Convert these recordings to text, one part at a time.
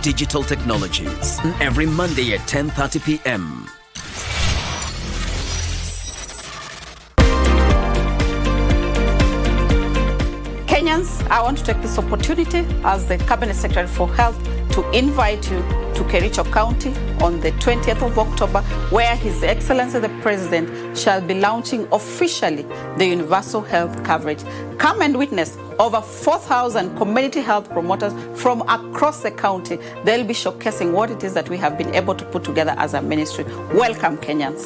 digital technologies. Every Monday at 10:30 p.m. Kenyans, I want to take this opportunity as the Cabinet Secretary for Health to invite you to Kericho County on the 20th of October, where His Excellency the President shall be launching officially the universal health coverage. Come and witness over 4,000 community health promoters from across the county. They'll be showcasing what it is that we have been able to put together as a ministry. Welcome, Kenyans.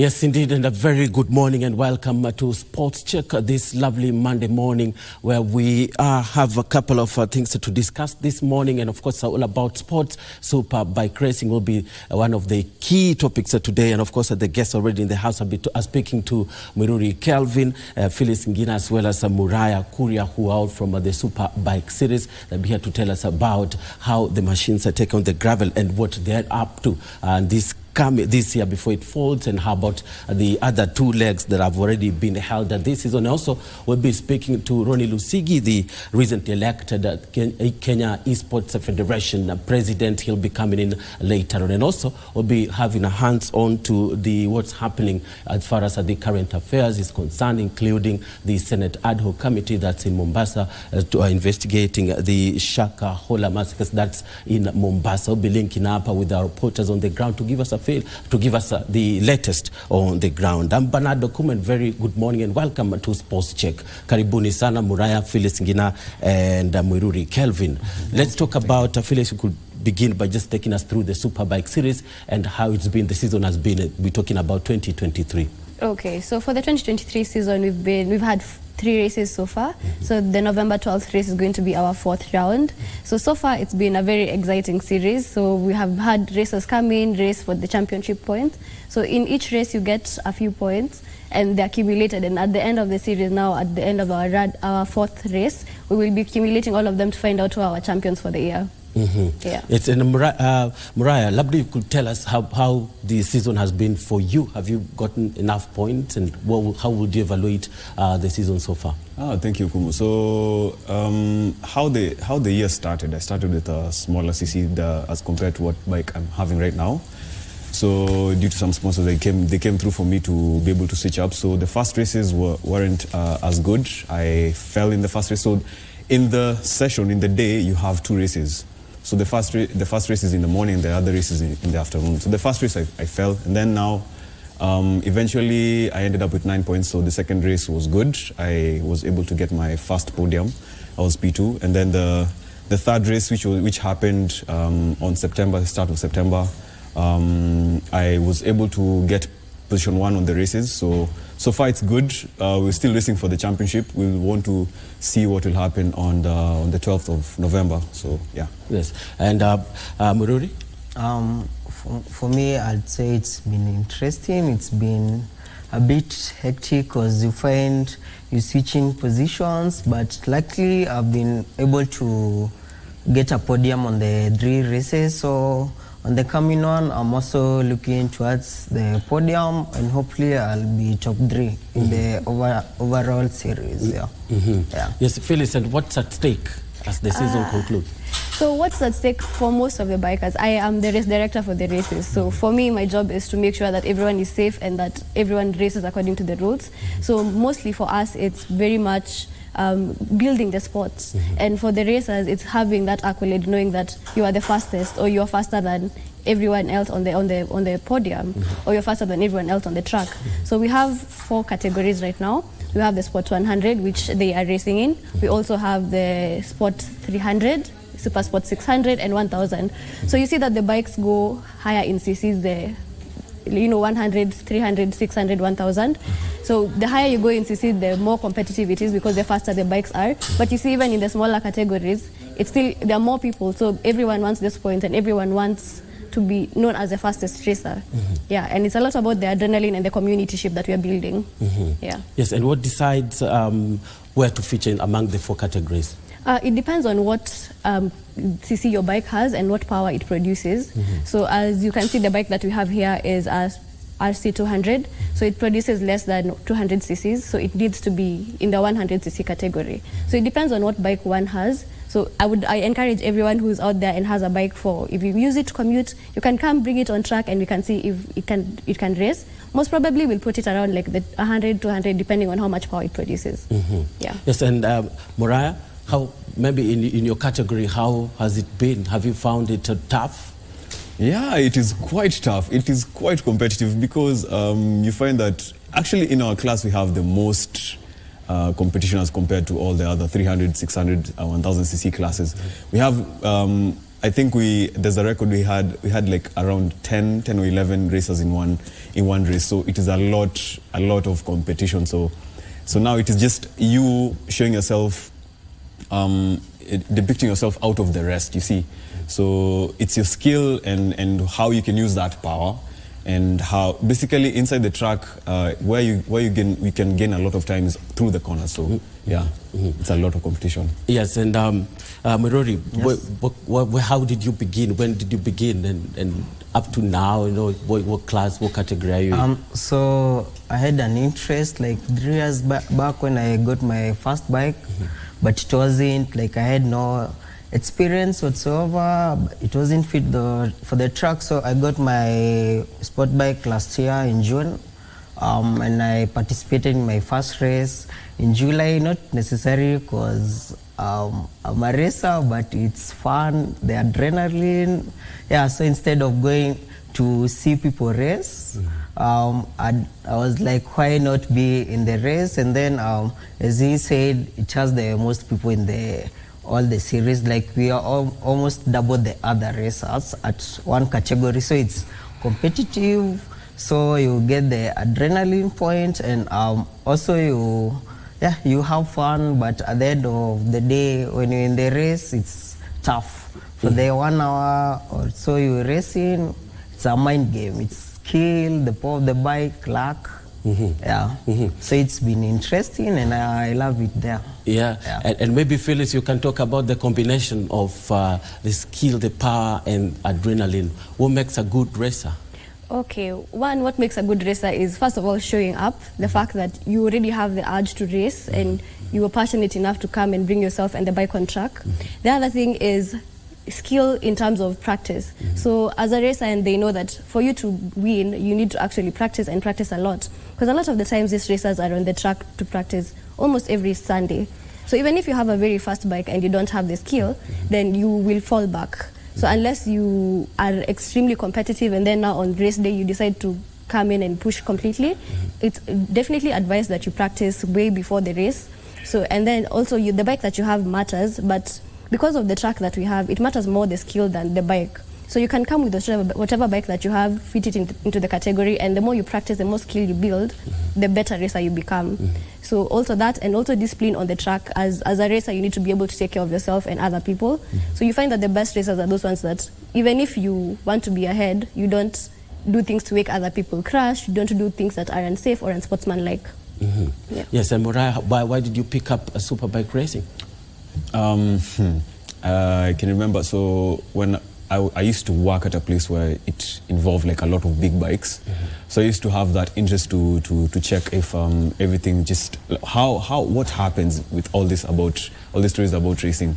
Yes, indeed, and a very good morning and welcome to Sports Check this lovely Monday morning, where we have a couple of things to discuss this morning, and of course all about sports. Superbike racing will be one of the key topics today, and of course the guests already in the house are speaking to Miruri Kelvin, Phyllis Ngina, as well as Muraya Kuria, who are all from the Superbike series. They'll be here to tell us about how the machines are taking on the gravel and what they're up to, and this year before it folds, and how about the other two legs that have already been held this season. Also, we'll be speaking to Ronnie Lusigi, the recently elected Kenya Esports Federation president. He'll be coming in later on, and also we'll be having a hands-on to what's happening as far as the current affairs is concerned, including the Senate ad hoc committee that's in Mombasa investigating the Shaka Hola massacres that's in Mombasa. We'll be linking up with our reporters on the ground to give us the latest on the ground. I'm Bernard Okumu, and very good morning and welcome to Sports Check. Karibuni sana Muraya, Phyllis Ngina, and Mwiruri Kelvin. Let's talk about, Phyllis, you could begin by just taking us through the Superbike series and how it's been, the season has been. We're talking about 2023. Okay, so for the 2023 season, we've had 3 races so far. So the November 12th race is going to be our 4th round. So far it's been a very exciting series. So we have had races come in, race for the championship point. So in each race you get a few points and they're accumulated, and at the end of the series now, at the end of our 4th race, we will be accumulating all of them to find out who are our champions for the year. Yeah. It's Muraya, lovely, you could tell us how the season has been for you. Have you gotten enough points, and how would you evaluate the season so far? Thank you, Okumu. So how the year started, I started with a smaller CC as compared to what bike I'm having right now. So due to some sponsors, they came through for me to be able to switch up. So the first races weren't as good. I fell in the first race. So in the session, in the day, you have 2 races. So the first race is in the morning, the other race is in the afternoon. So the first race I fell, and then now eventually I ended up with 9 points. So the second race was good. I was able to get my first podium. I was P2, and then the third race, which happened on September, the start of September, I was able to get position 1 on the races. So far it's good. We're still racing for the championship. We want to see what will happen on the 12th of November. So yeah. Yes. And Mururi? For me, I'd say it's been interesting. It's been a bit hectic because you find you switching positions, but luckily I've been able to get a podium on the 3 races. So on the coming on, I'm also looking towards the podium, and hopefully I'll be top 3 in the overall series. Yeah. Yeah. Yes, Phyllis, and what's at stake as the season concludes? So what's at stake for most of the bikers? I am the race director for the races. So for me, my job is to make sure that everyone is safe and that everyone races according to the rules. So mostly for us, it's very much building the sports. And for the racers, it's having that accolade, knowing that you are the fastest, or you are faster than everyone else on the podium, or you're faster than everyone else on the track. So we have 4 categories right now. We have the Sport 100, which they are racing in. We also have the Sport 300, Super Sport 600, and 1000. So you see that the bikes go higher in CCs, the 100, 300, 600, 1000. So the higher you go in CC, the more competitive it is because the faster the bikes are. But you see, even in the smaller categories, it's still, there are more people. So everyone wants this point and everyone wants to be known as the fastest racer. Yeah, and it's a lot about the adrenaline and the community ship that we are building. Yeah. Yes, and what decides where to feature among the 4 categories? It depends on what CC your bike has and what power it produces. So as you can see, the bike that we have here is a RC200. So it produces less than 200 cc's. So it needs to be in the 100 cc category. So it depends on what bike one has. So I encourage everyone who's out there and has a bike if you use it to commute, you can come bring it on track and we can see if it can race. Most probably we'll put it around like the 100, 200, depending on how much power it produces. Yeah. Yes, and Mariah, how, maybe in your category, how has it been? Have you found it tough? Yeah, it is quite tough. It is quite competitive because you find that actually in our class we have the most competition as compared to all the other 300, 600, 1000 cc classes. We have, I think there's a record we had like around 10 or 11 racers in one race. So it is a lot of competition. So now it is just you showing yourself, depicting yourself out of the rest, you see. So it's your skill and how you can use that power, and how basically inside the track where you can gain a lot of time is through the corner. So yeah, it's a lot of competition. Yes, and Mirori, Yes. how did you begin? When did you begin? And up to now, what class, what category are you? So I had an interest like 3 years back when I got my first bike, but it wasn't like I had no experience whatsoever. It wasn't fit for the track, so I got my sport bike last year in June, and I participated in my first race in July. Not necessarily because I'm a racer, but it's fun, the adrenaline. Yeah, so instead of going to see people race, I was like, why not be in the race? And then as he said, it has the most people in all the series. Like we are almost double the other racers at one category, so it's competitive, so you get the adrenaline point, and also you have fun. But at the end of the day, when you're in the race, it's tough. For the 1 hour or so you're racing, it's a mind game. It's skill, the power of the bike, luck. Yeah. So it's been interesting and I love it there. Yeah. And maybe Phyllis, you can talk about the combination of the skill, the power and adrenaline. What makes a good racer? Okay, what makes a good racer is first of all showing up, the fact that you already have the urge to race and you were passionate enough to come and bring yourself and the bike on track. The other thing is skill in terms of practice. So as a racer, and they know that for you to win, you need to actually practice and practice a lot. Because a lot of the times these racers are on the track to practice almost every Sunday. So even if you have a very fast bike and you don't have the skill, then you will fall back. So unless you are extremely competitive and then now on race day you decide to come in and push completely, it's definitely advised that you practice way before the race. So, and then also the bike that you have matters, but because of the track that we have, it matters more the skill than the bike. So you can come with whatever bike that you have, fit it into the category, and the more you practice, the more skill you build, the better racer you become. So also that, and also discipline on the track. As a racer, you need to be able to take care of yourself and other people. So you find that the best racers are those ones that, even if you want to be ahead, you don't do things to make other people crash, you don't do things that are unsafe or unsportsmanlike. Yeah. Yes, and Mariah, why did you pick up a superbike racing? I can remember, so when I used to work at a place where it involved like a lot of big bikes. So I used to have that interest to check if everything just, what happens with all these stories about racing.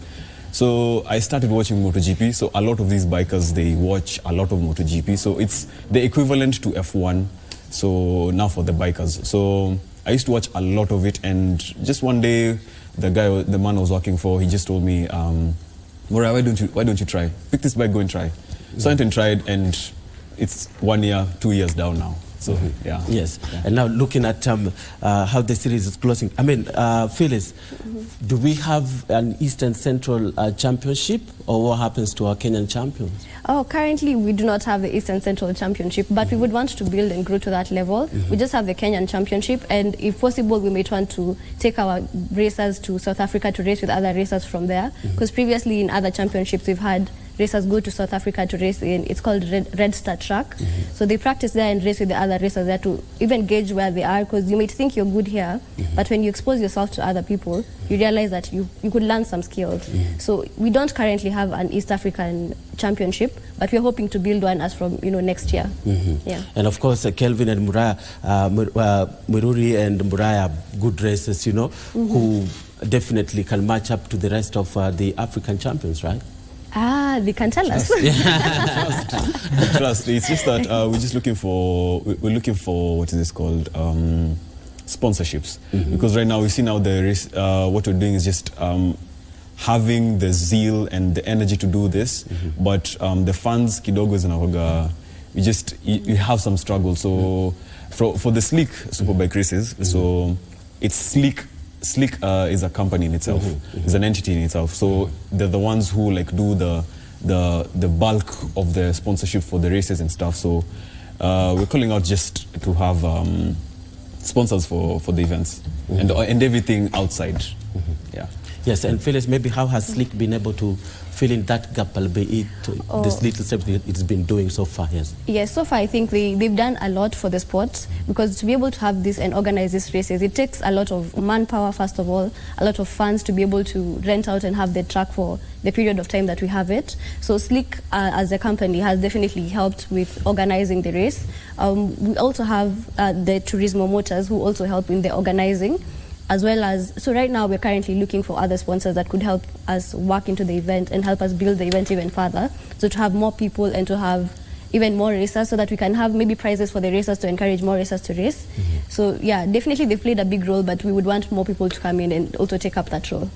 So I started watching MotoGP. So a lot of these bikers, they watch a lot of MotoGP. So it's the equivalent to F1. So now for the bikers. So I used to watch a lot of it, and just one day, the man I was working for, he just told me, Mora, why don't you try? Pick this bike, go and try. So I went and tried, and it's 1 year, 2 years down now. So yeah. Yes, and now looking at how the series is closing. I mean, Phyllis, do we have an Eastern Central Championship, or what happens to our Kenyan champions? Oh, currently we do not have the Eastern Central Championship, but we would want to build and grow to that level. We just have the Kenyan Championship, and if possible, we might want to take our racers to South Africa to race with other racers from there. Because previously in other championships, we've had racers go to South Africa to race in, it's called Red Star Track. So they practice there and race with the other racers there to even gauge where they are, because you might think you're good here, but when you expose yourself to other people, you realize that you could learn some skills. So we don't currently have an East African championship, but we're hoping to build one as from next year. Yeah. And of course, Kelvin and Muraya, Mururi and Muraya are good racers, who definitely can match up to the rest of the African champions, right? Ah, they can tell us. Trust. It's just that we're looking for what is this called? Sponsorships. Because right now we see what we're doing is just having the zeal and the energy to do this, but the funds kidogo zinawaga, you have some struggle. So for the Sleek Superbike races, so it's Sleek is a company in itself. It's an entity in itself. So they're the ones who do the bulk of the sponsorship for the races and stuff. So we're calling out just to have sponsors for the events and everything outside. Yeah. Yes, and Phyllis, maybe how has Sleek been able to fill in that gap, albeit this little step it's been doing so far? Yes, so far I think they've done a lot for the sport, because to be able to have this and organize these races, it takes a lot of manpower, first of all, a lot of funds to be able to rent out and have the track for the period of time that we have it. So Sleek as a company has definitely helped with organizing the race. We also have the Turismo Motors, who also help in the organizing, as well as, so right now we're currently looking for other sponsors that could help us work into the event and help us build the event even further. So to have more people and to have even more racers, so that we can have maybe prizes for the racers to encourage more racers to race. So yeah, definitely they've played a big role, but we would want more people to come in and also take up that role.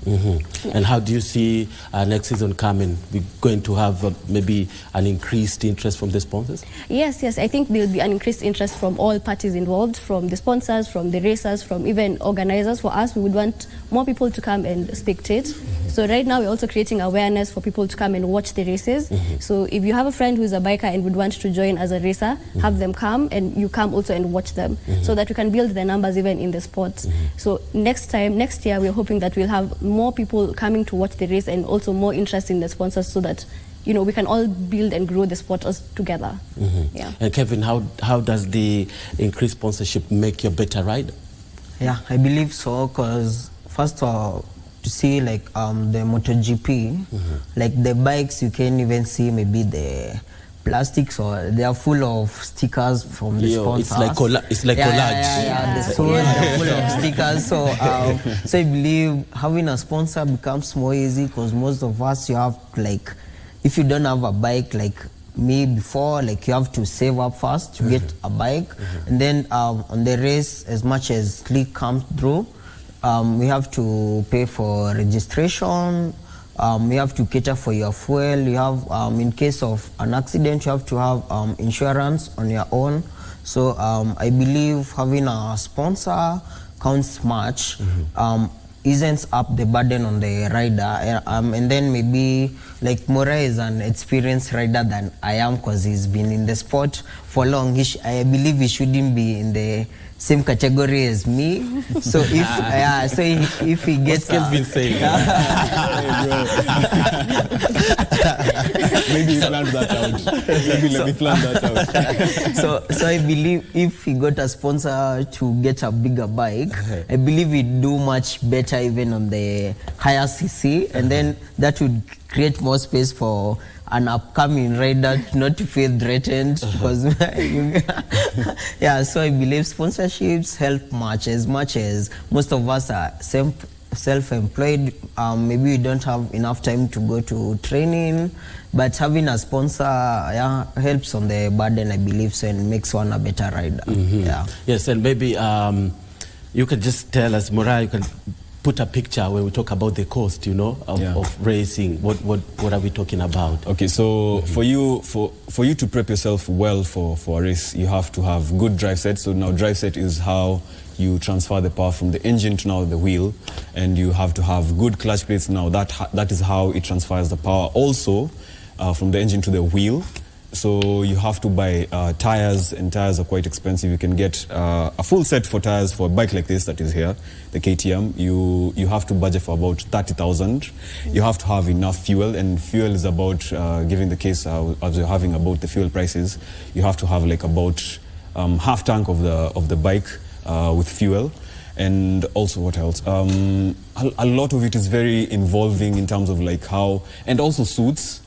And how do you see next season coming? We're going to have maybe an increased interest from the sponsors? Yes, I think there'll be an increased interest from all parties involved, from the sponsors, from the racers, from even organizers. For us, we would want more people to come and spectate. So right now we're also creating awareness for people to come and watch the races. So if you have a friend who's a biker and would want to join as a racer, have them come, and you come also and watch them, so that we can build the numbers even in the sport. So next year, we're hoping that we'll have more people coming to watch the race and also more interest in the sponsors, so that we can all build and grow the sport together. Yeah. And Kevin, how does the increased sponsorship make you a better rider? Yeah, I believe so, because first of all, to see the MotoGP, the bikes, you can even see maybe the plastics, or they are full of stickers from the sponsors. It's like collage. The soles are full of stickers. So I believe having a sponsor becomes more easy, because most of us, you have if you don't have a bike like me before, you have to save up first to get a bike, and then on the race, as much as Sleek comes through, we have to pay for registration. We have to cater for your fuel. You have, in case of an accident, you have to have insurance on your own. So I believe having a sponsor counts much, eases up the burden on the rider. And then maybe, Mora is an experienced rider than I am, because he's been in the sport for long. I believe he shouldn't be in the same category as me. So if he gets been saying maybe you planned that out. Maybe let me plan that out. So I believe if he got a sponsor to get a bigger bike, I believe he'd do much better even on the higher CC, and then that would create more space for an upcoming rider not to feel threatened, because so I believe sponsorships help much as most of us are self-employed. Maybe we don't have enough time to go to training, but having a sponsor helps on the burden, I believe, so, and makes one a better rider. Yes, and maybe you can just tell us, Mora, you can put a picture when we talk about the cost, of racing. What are we talking about? Okay, so for you to prep yourself well for a race, you have to have good drive set. So now drive set is how you transfer the power from the engine to now the wheel, and you have to have good clutch plates. Now that is how it transfers the power also from the engine to the wheel. So you have to buy tires, and tires are quite expensive. You can get a full set for tires for a bike like this that is here, the KTM. You have to budget for about 30,000. You have to have enough fuel, and fuel is about, given the case as you're having about the fuel prices, you have to have like about half tank of the bike with fuel. And also what else? A lot of it is very involving in terms of like how, and also suits.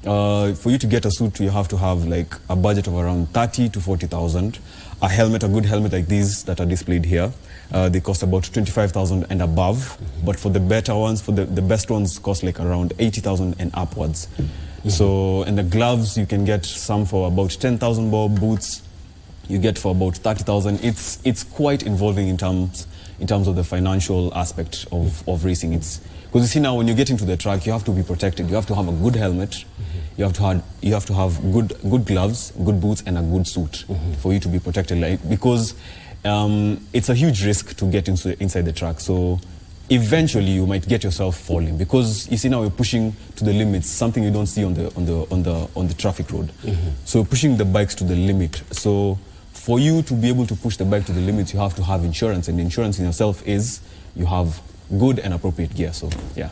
For you to get a suit, you have to have like a budget of around 30 to 40,000. A helmet, a good helmet like these that are displayed here, they cost about 25,000 and above. But for the better ones, for the best ones, cost like around 80,000 and upwards. So, and the gloves, you can get some for about 10,000 bob. Boots, you get for about 30,000. It's quite involving in terms of the financial aspect of racing. Because you see now, when you get into the track, you have to be protected. You have to have a good helmet. You have to have good gloves, good boots, and a good suit for you to be protected. Because it's a huge risk to get inside the track. So eventually, you might get yourself falling, because you see now we're pushing to the limits, something you don't see on the traffic road. So pushing the bikes to the limit. So for you to be able to push the bike to the limits, you have to have insurance, and insurance in yourself is you have good and appropriate gear. So yeah.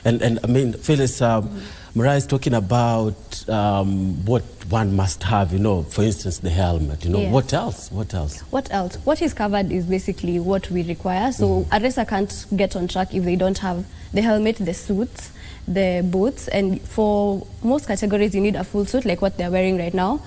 And I mean, Phyllis, Mariah is talking about what one must have, for instance, the helmet, Yes. What else? What is covered is basically what we require. So a racer can't get on track if they don't have the helmet, the suits, the boots, and for most categories you need a full suit like what they're wearing right now.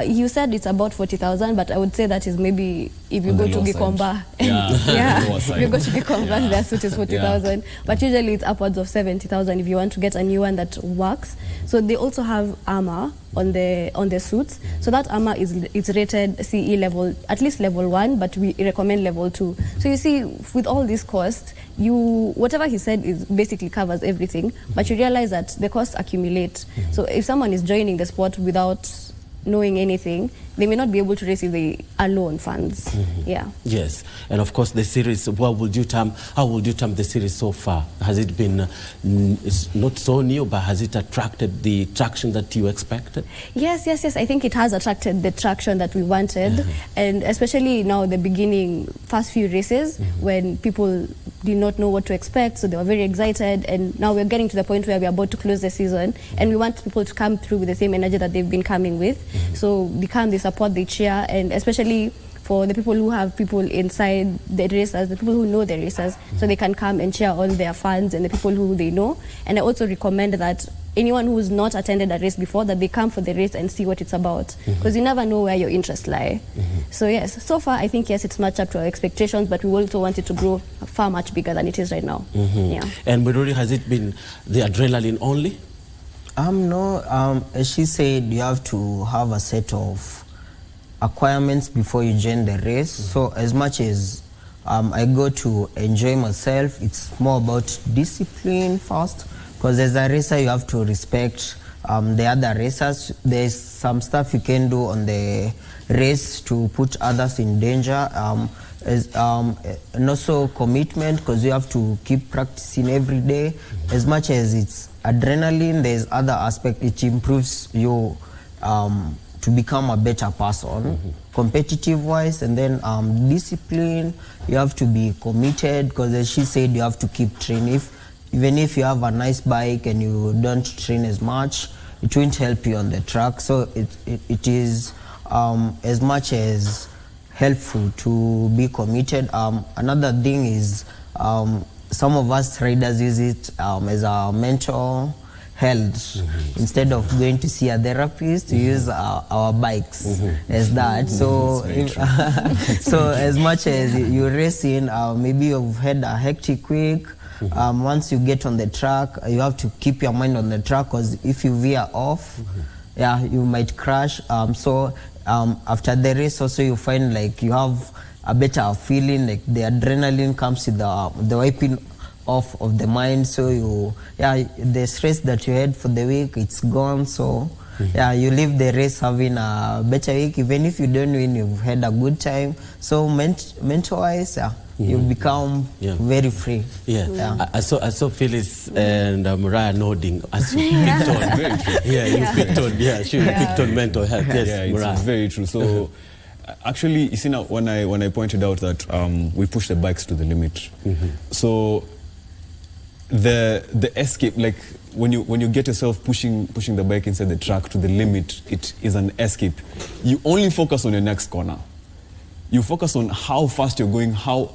You said it's about 40,000, but I would say that is maybe if you go to Gikomba, if you go to Gikomba, their suit is 40,000. But usually it's upwards of 70,000 if you want to get a new one that works. So they also have armor on the suits. So that armor is rated CE level, at least level 1, but we recommend level 2. So you see, with all this cost, whatever he said is basically covers everything, but you realize that the costs accumulate. So if someone is joining the sport without knowing anything, they may not be able to race if they are low on funds. Yes, and of course the series, how would you term the series so far? Has it been, it's not so new, but has it attracted the traction that you expected? Yes, I think it has attracted the traction that we wanted, and especially now the beginning, first few races, when people did not know what to expect, so they were very excited, and now we're getting to the point where we're about to close the season, and we want people to come through with the same energy that they've been coming with. So they come, they support, they cheer, and especially for the people who have people inside the racers, the people who know the racers, so they can come and cheer on their fans and the people who they know. And I also recommend that anyone who's not attended a race before, that they come for the race and see what it's about, because you never know where your interests lie. So yes, so far I think yes, it's matched up to our expectations, but we also want it to grow far much bigger than it is right now. And Miruri, has it been the adrenaline only? No, as she said, you have to have a set of acquirements before you join the race. So as much as I go to enjoy myself, it's more about discipline first, because as a racer you have to respect the other racers. There's some stuff you can do on the race to put others in danger, and also commitment, because you have to keep practicing every day. As much as it's adrenaline, there's other aspect. It improves you to become a better person, competitive wise, and then discipline. You have to be committed, because as she said, you have to keep training. Even if you have a nice bike and you don't train as much, it won't help you on the track. So it is as much as helpful to be committed. Another thing is some of us riders use it as a mental health. Instead of going to see a therapist, we use our bikes as that. So so as much as you're racing, maybe you've had a hectic week, once you get on the track, you have to keep your mind on the track, because if you veer off, you might crash. So after the race also, you find like you have a better feeling, like the adrenaline comes with the wiping off of the mind. So the stress that you had for the week, it's gone. So you leave the race having a better week. Even if you don't win, you've had a good time. So mental-wise, you become very free. I saw Phyllis and Mariah nodding as you picked on. Very true. You picked on. She picked on mental health. Yes, Mariah. It's very true. So actually, you see now, when I pointed out that we push the bikes to the limit, so the escape, like when you get yourself pushing the bike inside the track to the limit, it is an escape. You only focus on your next corner. You focus on how fast you're going, how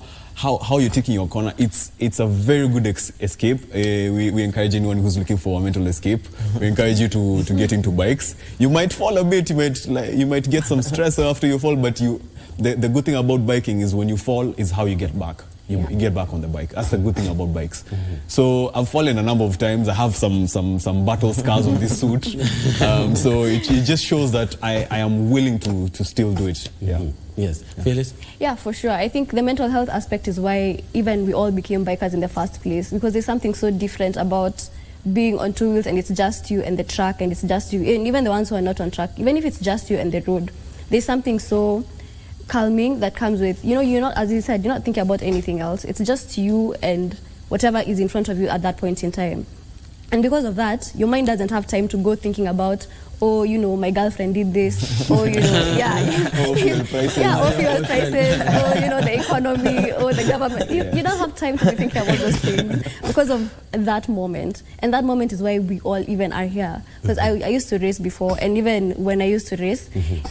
you're taking your corner. It's a very good escape. We encourage anyone who's looking for a mental escape. We encourage you to get into bikes. You might fall a bit. You might get some stress after you fall. But the good thing about biking is when you fall is how you get back. You get back on the bike. That's the good thing about bikes. So I've fallen a number of times. I have some battle scars on this suit. So it just shows that I am willing to still do it. Yes. Phyllis? Yeah, for sure. I think the mental health aspect is why even we all became bikers in the first place, because there's something so different about being on two wheels and it's just you and the track and it's just you, and even the ones who are not on track, even if it's just you and the road, there's something so calming that comes with, you're not, as you said, you're not thinking about anything else. It's just you and whatever is in front of you at that point in time. And because of that, your mind doesn't have time to go thinking about, my girlfriend did this, fuel prices, the economy, the government. You don't have time to be thinking about those things because of that moment. And that moment is why we all even are here. Because I used to race before, and even when I used to race,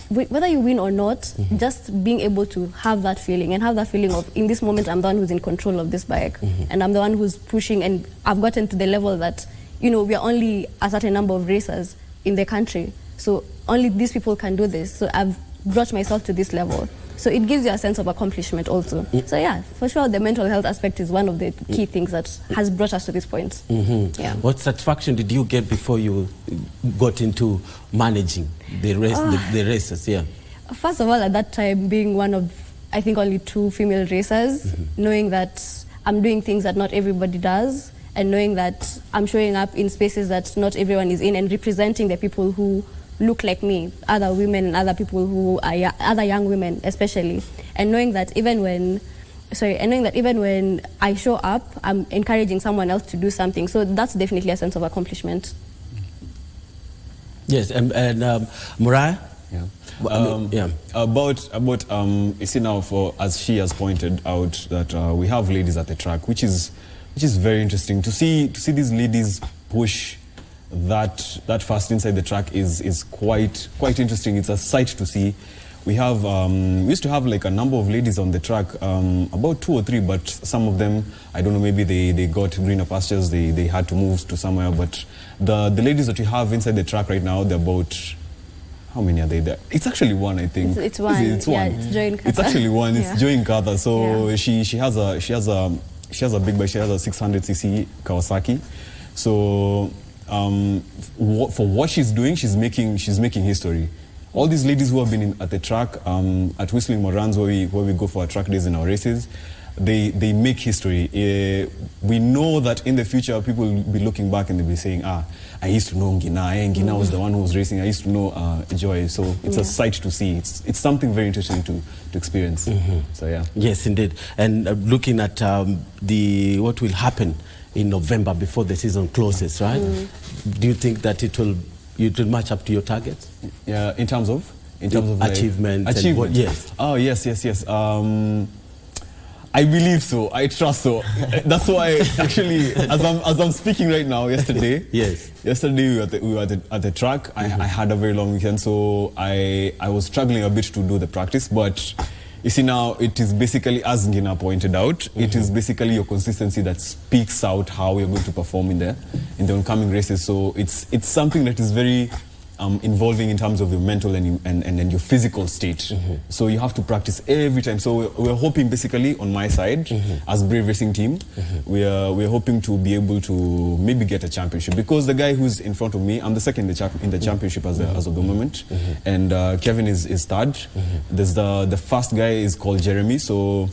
whether you win or not, just being able to have that feeling and have that feeling of, in this moment, I'm the one who's in control of this bike, and I'm the one who's pushing, and I've gotten to the level that, we are only a certain number of racers in the country, so only these people can do this. So I've brought myself to this level. So it gives you a sense of accomplishment also. So for sure, the mental health aspect is one of the key things that has brought us to this point. What satisfaction did you get before you got into managing the races? First of all, at that time, being one of, I think, only 2 female racers, knowing that I'm doing things that not everybody does, and knowing that I'm showing up in spaces that not everyone is in and representing the people who look like me, other women and other people who are other young women especially, and knowing that even when I show up, I'm encouraging someone else to do something. So that's definitely a sense of accomplishment. Yes, and Mariah? About you see now, as she has pointed out, that we have ladies at the track, which is very interesting to see these ladies push that fast inside the track is quite interesting. It's a sight to see. We used to have like a number of ladies on the track, about 2 or 3, but some of them, I don't know, maybe they got greener pastures, they had to move to somewhere. But the ladies that we have inside the track right now, they're about, how many are they there? It's actually one, I think. It's one. It's Joy Nkatha. It's actually one. It's Joy Nkatha. So she has a big bike. She has a 600cc Kawasaki. So for what she's doing, she's making history. All these ladies who have been at the track, at Whistling Morans, where we go for our track days in our races, they make history. We know that in the future, people will be looking back and they'll be saying, I used to know Ngina. Ngina was the one who was racing. I used to know Joy. So it's a sight to see. It's something very interesting to experience. So yeah. Yes, indeed. And looking at what will happen in November before the season closes, right? Do you think that it will match up to your targets? Yeah, in terms of achievement. Yes. Oh, yes. I believe so. I trust so. That's why, actually, as I'm speaking right now, yesterday we were at the track. I had a very long weekend, so I was struggling a bit to do the practice. But you see now, it is basically, as Ngina pointed out, it is basically your consistency that speaks out how you're going to perform in the oncoming races. So it's something that is very involving in terms of your mental and your physical state. So you have to practice every time. So we're hoping basically on my side, as Brave Racing team, we're hoping to be able to maybe get a championship, because the guy who's in front of me, I'm the second in the championship as of the moment, and Kevin is third. There's the first guy is called Jeremy. So,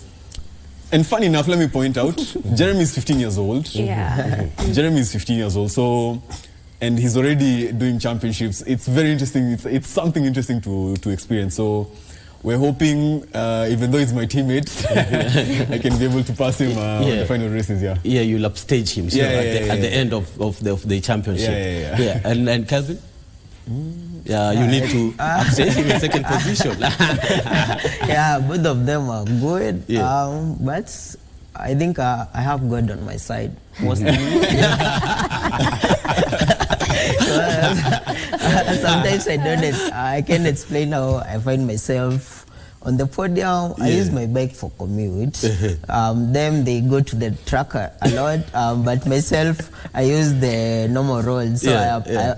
and funny enough, let me point out, Jeremy is 15 years old. Yeah. Jeremy is 15 years old. So, and he's already doing championships. It's very interesting. It's something interesting to experience. So we're hoping, even though he's my teammate, I can be able to pass him on the final races. Yeah, you'll upstage him at the end of the championship. Yeah. And Kelvin? Yeah, you need to upstage him in second position. Yeah, both of them are good. Yeah. But I think I have God on my side mostly. Sometimes I can't explain how I find myself on the podium. I use my bike for commute. Them, they go to the track a lot, but myself, I use the normal road. So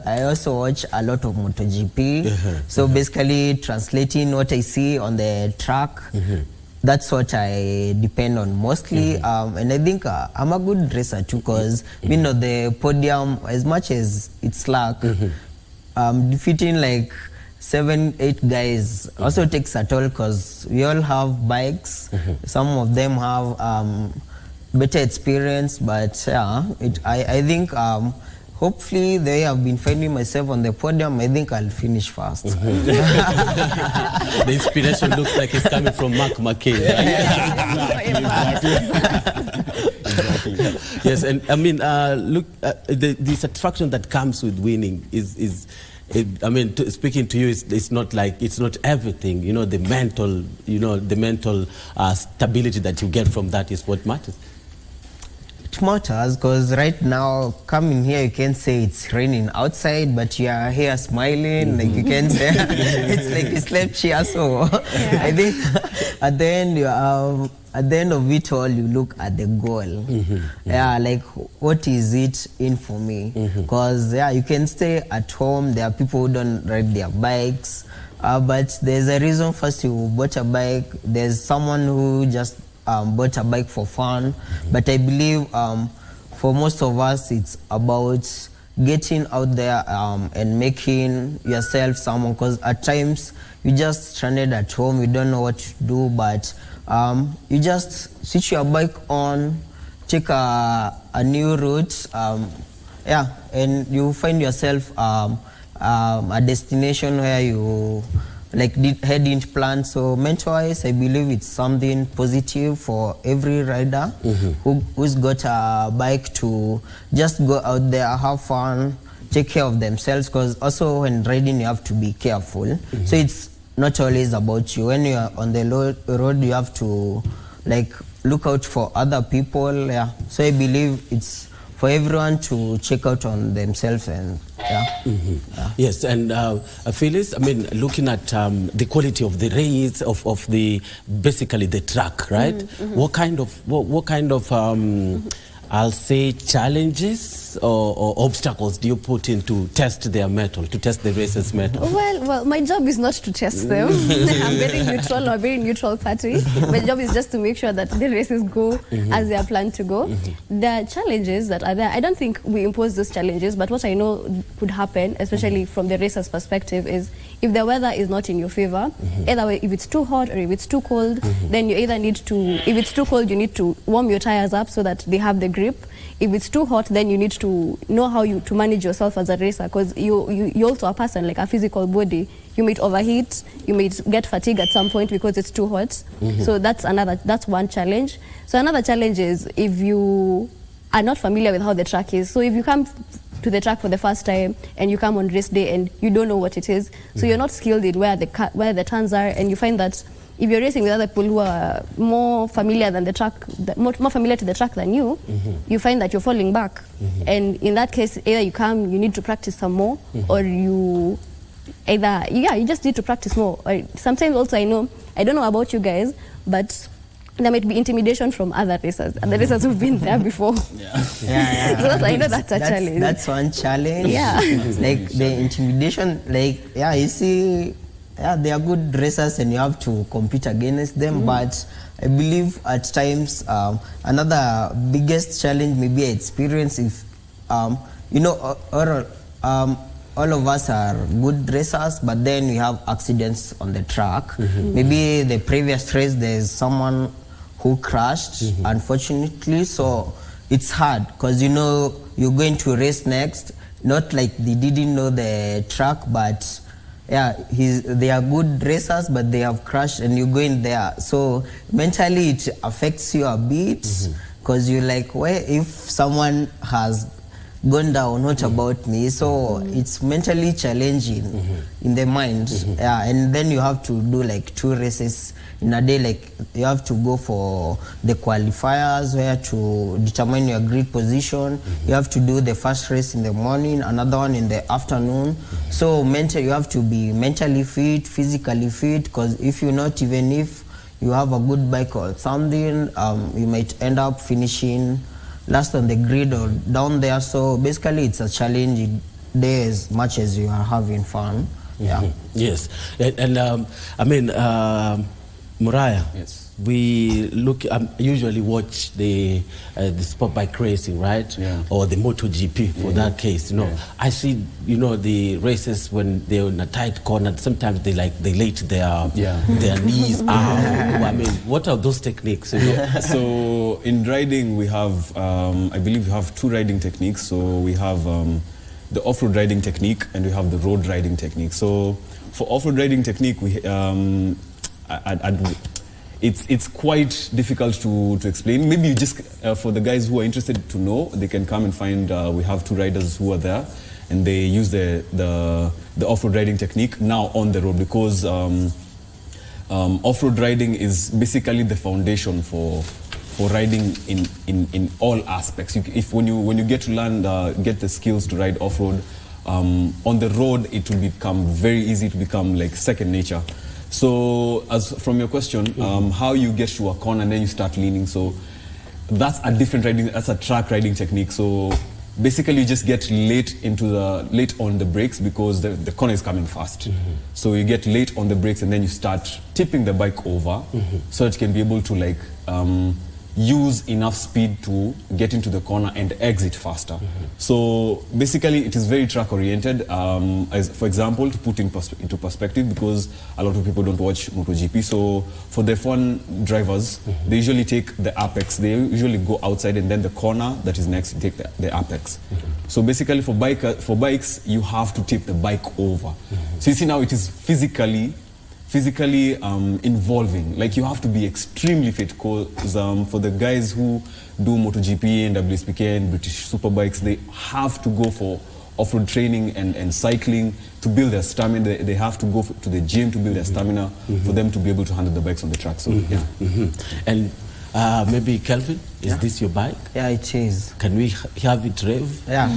I also watch a lot of MotoGP. So basically translating what I see on the track, that's what I depend on mostly. And I think I'm a good racer too, because the podium, as much as it's luck, defeating like 7-8 guys also takes a toll, because we all have bikes. Some of them have better experience, but I think hopefully the way I've been finding myself on the podium, I think I'll finish fast. The inspiration looks like it's coming from Makueni. Yes, and I mean, look, the satisfaction that comes with winning is speaking to you, it's not everything. The mental stability that you get from that is what matters. It matters, because right now coming here, you can say it's raining outside, but you are here smiling. Like you can say it's like you slept here. So I think at the end of it all, you look at the goal. Yeah, like what is it in for me? Because you can stay at home. There are people who don't ride their bikes, but there's a reason. First, you bought a bike. There's someone who just bought a bike for fun. But I believe for most of us, it's about getting out there and making yourself someone. Because at times you just stranded at home, you don't know what to do, but you just switch your bike on, take a new route, and you find yourself a destination where you hadn't planned. So mental-wise, I believe it's something positive for every rider who's got a bike to just go out there, have fun, take care of themselves. Because also when riding, you have to be careful. So it's not always about you. When you are on the road, you have to look out for other people. Yeah. So I believe it's for everyone to check out on themselves and Yes, and Phyllis, I mean, looking at the quality of the race, of the basically the track, right? What kind of I'll say challenges or obstacles do you put in to test their mettle, to test the racers' mettle? Well, my job is not to test them. I'm a very neutral party. My job is just to make sure that the races go as they are planned to go. The challenges that are there, I don't think we impose those challenges, but what I know could happen, especially from the racer's perspective, is if the weather is not in your favor, either way, if it's too hot or if it's too cold, then you either need to, if it's too cold, you need to warm your tires up so that they have the grip. If it's too hot, then you need to know how to manage yourself as a racer, because you're also a person, like a physical body. You might overheat, you might get fatigued at some point because it's too hot. So that's one challenge. So another challenge is if you are not familiar with how the track is. So if you come to the track for the first time and you come on race day and you don't know what it is, so you're not skilled in where the turns are, and you find that if you're racing with other people who are more familiar than the track, more familiar to the track than you, you find that you're falling back. And in that case, either you need to practice some more, or you just need to practice more. Or sometimes also, I don't know about you guys, but there might be intimidation from other racers, and the racers who've been there before. So I know that's a challenge. That's one challenge. Yeah. Like the intimidation, like, you see, they are good racers and you have to compete against them, but I believe at times another biggest challenge maybe I experience if, all of us are good racers, but then we have accidents on the track. Maybe the previous race there's someone who crashed, unfortunately, so it's hard because you're going to race next, not like they didn't know the track, but they are good racers, but they have crashed and you're going there. So mentally it affects you a bit because you're like, where if someone has gone down, what about me? So it's mentally challenging in the mind. And then you have to do like 2 races in a day. Like you have to go for the qualifiers where to determine your grid position. You have to do the first race in the morning, another one in the afternoon. So you have to be mentally fit, physically fit, because if you have a good bike or something, you might end up finishing last on the grid or down there. So basically it's a challenging day as much as you are having fun. Yes. And I mean, Muriah, yes, we usually watch the Superbike racing, right? Or the MotoGP for that case. I see the races when they're in a tight corner. Sometimes they lay their knees out. I mean, what are those techniques? So in riding we have I believe we have 2 riding techniques. So we have the off-road riding technique and we have the road riding technique. So for off-road riding technique, we it's quite difficult to explain. Maybe you just for the guys who are interested to know, they can come and find we have 2 riders who are there and they use the off-road riding technique now on the road, because off-road riding is basically the foundation for riding in all aspects. When you get to learn get the skills to ride off-road on the road, it will become very easy to become like second nature. So as from your question, how you get to a corner and then you start leaning, so that's a different riding, that's a track riding technique. So basically you just get late on the brakes because the corner is coming fast. So you get late on the brakes and then you start tipping the bike over so that you can be able to like use enough speed to get into the corner and exit faster. So basically it is very track oriented. As for example, to put into perspective, because a lot of people don't watch MotoGP, so for the F1 drivers, they usually take the apex. They usually go outside and then the corner that is next, take the apex. So basically for bikes, you have to tip the bike over. So you see now it is physically involving. Like you have to be extremely fit, because for the guys who do MotoGP and WSPK and British Superbikes, they have to go for off-road training and cycling to build their stamina. They have to go to the gym to build their stamina for them to be able to handle the bikes on the track. So And maybe Kelvin, is this your bike? Yeah, it is. Can we have it rev? Yeah.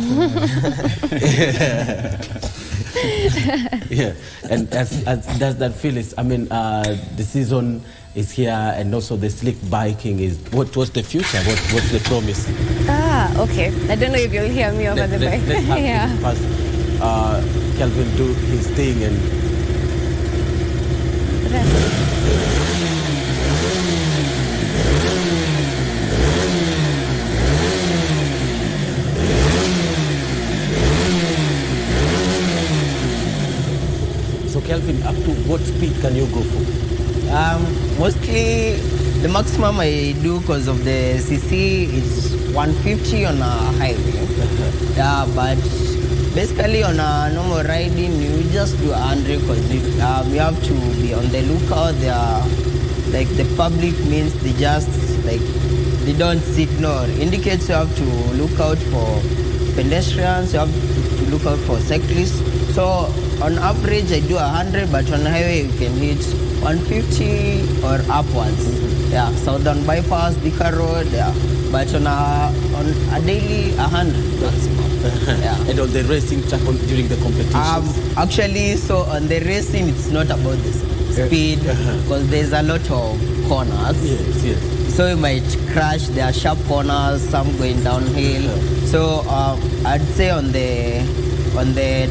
Yeah, and as does that feel? I mean, the season is here, and also the slick biking is. What's the future? What's the promise? Okay. I don't know if you'll hear me over the bike. Let's have him first. Kelvin do his thing and. So Kelvin, up to what speed can you go for? Mostly the maximum I do because of the CC is 150 on a highway. Yeah, but basically on a normal riding, you just do 100 because you have to be on the lookout. Like the public means they don't signal. Indicates you have to look out for pedestrians, you have to look out for cyclists. So on average I do 100, but on highway you can hit 150 or upwards. Yeah, Southern Bypass, Dika Road, yeah. But on a daily 100 maximum. Yeah. And on the racing track during the competitions? Actually, so on the racing it's not about the speed because there's a lot of corners. Yes. So you might crash. There are sharp corners, some going downhill. So I'd say on the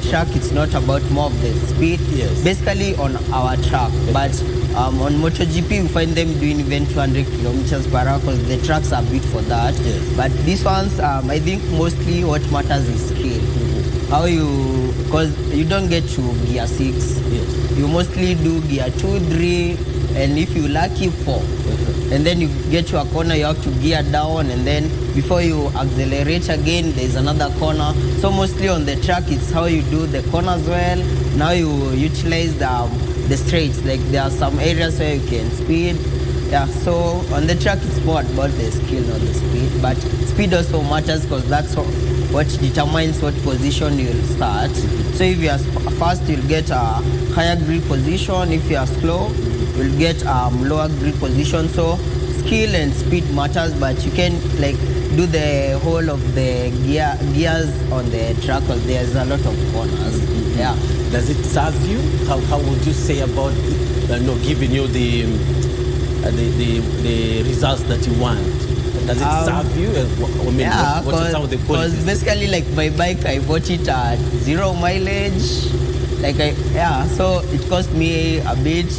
track, it's not about more of the speed. Yes. Basically on our track, but on MotoGP, you find them doing even 200 kilometers per hour because the tracks are built for that. Yes. But these ones, I think mostly what matters is skill. How you, because you don't get to gear 6. Yes. You mostly do gear 2, 3, and if you lucky 4. And then you get to a corner, you have to gear down, and then before you accelerate again, there's another corner. So mostly on the track, it's how you do the corners well. Now you utilize the straights. Like there are some areas where you can speed. Yeah, so on the track, it's more about the skill, not the speed. But speed also matters because that's what determines what position you'll start. So if you are fast, you'll get a higher grip position. If you are slow, you'll get lower grip position. So skill and speed matters, but you can like do the whole of the gears on the track because there's a lot of corners. Yeah. Does it serve you? How would you say about giving you the results that you want? Does it serve you? I mean, yeah, what are some of the qualities? Because basically, like my bike, I bought it at 0 mileage. So it cost me a bit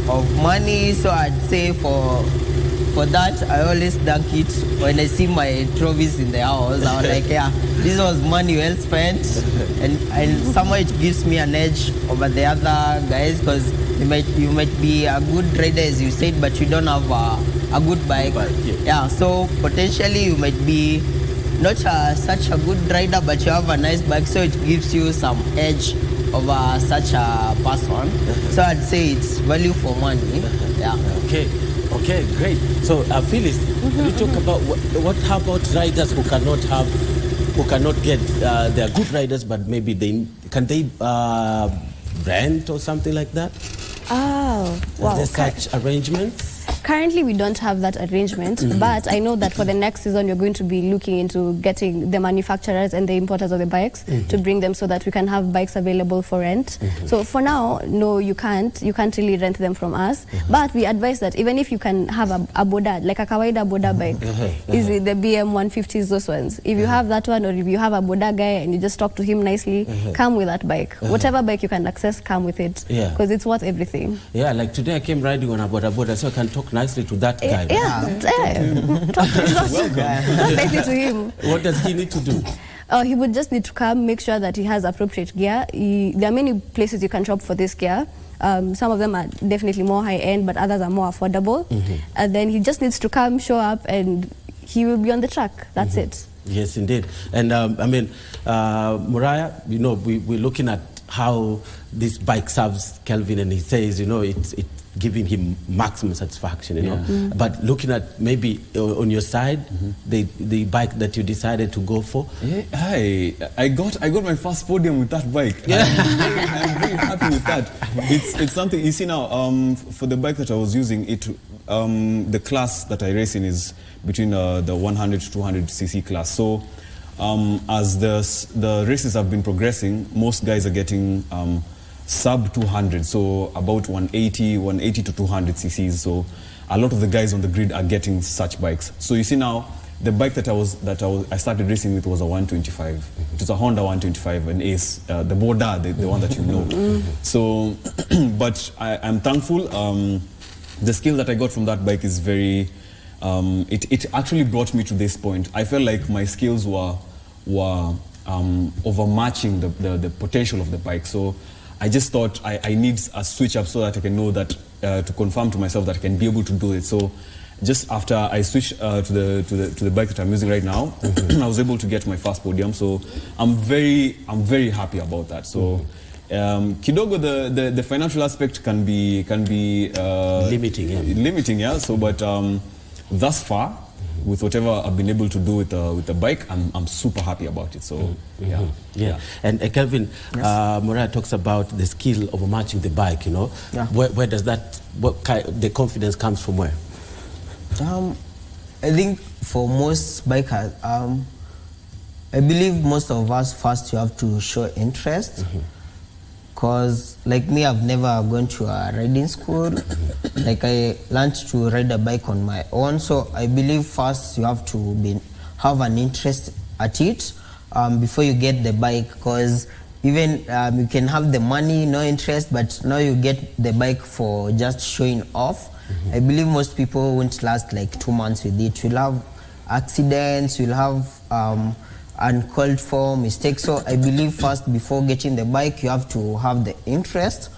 of money. So I'd say for that, I always thank it when I see my trophies in the house. I was like, yeah, this was money well spent, and somehow it gives me an edge over the other guys because you might be a good rider as you said, but you don't have a good bike. Yeah, so potentially you might be not such a good rider, but you have a nice bike, so it gives you some edge over such a person. So I'd say it's value for money. Yeah. Okay, great. So Phyllis, you talk about what about riders who cannot get they're good riders, but maybe can they rent or something like that? Oh, wow. Is there such arrangements? Currently, we don't have that arrangement, but I know that for the next season, you're going to be looking into getting the manufacturers and the importers of the bikes to bring them so that we can have bikes available for rent. So for now, no, you can't really rent them from us, but we advise that even if you can have a boda, like a kawaida boda bike, is it the BM 150s, those ones. If you have that one, or if you have a boda guy and you just talk to him nicely, come with that bike. Whatever bike you can access, come with it, because it's worth everything. Yeah, like today I came riding on a boda, so I can talk nicely to that guy. Talk nicely to him. What does he need to do? He would just need to come, make sure that he has appropriate gear. There are many places you can shop for this gear. Some of them are definitely more high-end, but others are more affordable. And then he just needs to come, show up, and he will be on the track. That's it. Yes, indeed. And Mariah, we're looking at how this bike serves Kelvin, and he says, it's giving him maximum satisfaction, But looking at maybe on your side, the bike that you decided to go for. Yeah, I got my first podium with that bike. Yeah. I'm very happy with that. It's something you see now. For the bike that I was using, the class that I race in is between the 100 to 200 cc class. So as the races have been progressing, most guys are getting sub 200, so about 180 to 200 cc's. So a lot of the guys on the grid are getting such bikes. So you see now, the bike that I started racing with was a 125. It was a Honda 125, an Ace, the Boda, the one that you know. So, but I'm thankful. The skill that I got from that bike is very. It actually brought me to this point. I felt like my skills were overmatching the potential of the bike. So I just thought I need a switch up so that I can know that to confirm to myself that I can be able to do it. So just after I switched to the bike that I'm using right now, I was able to get my first podium. So I'm very happy about that. So kidogo the financial aspect can be limiting, yeah. So but thus far, with whatever I've been able to do with the bike, I'm super happy about it. So yeah. And Kelvin, Mariah talks about the skill of matching the bike. Yeah. Where does that the confidence comes from? Where? I think for most bikers, I believe most of us first you have to show interest. Because like me, I've never gone to a riding school. Like I learned to ride a bike on my own. So I believe first you have to have an interest at it before you get the bike. Because even you can have the money, no interest, but now you get the bike for just showing off. I believe most people won't last like 2 months with it. You'll have accidents, you'll have uncalled for mistakes. So I believe first, before getting the bike, you have to have the interest.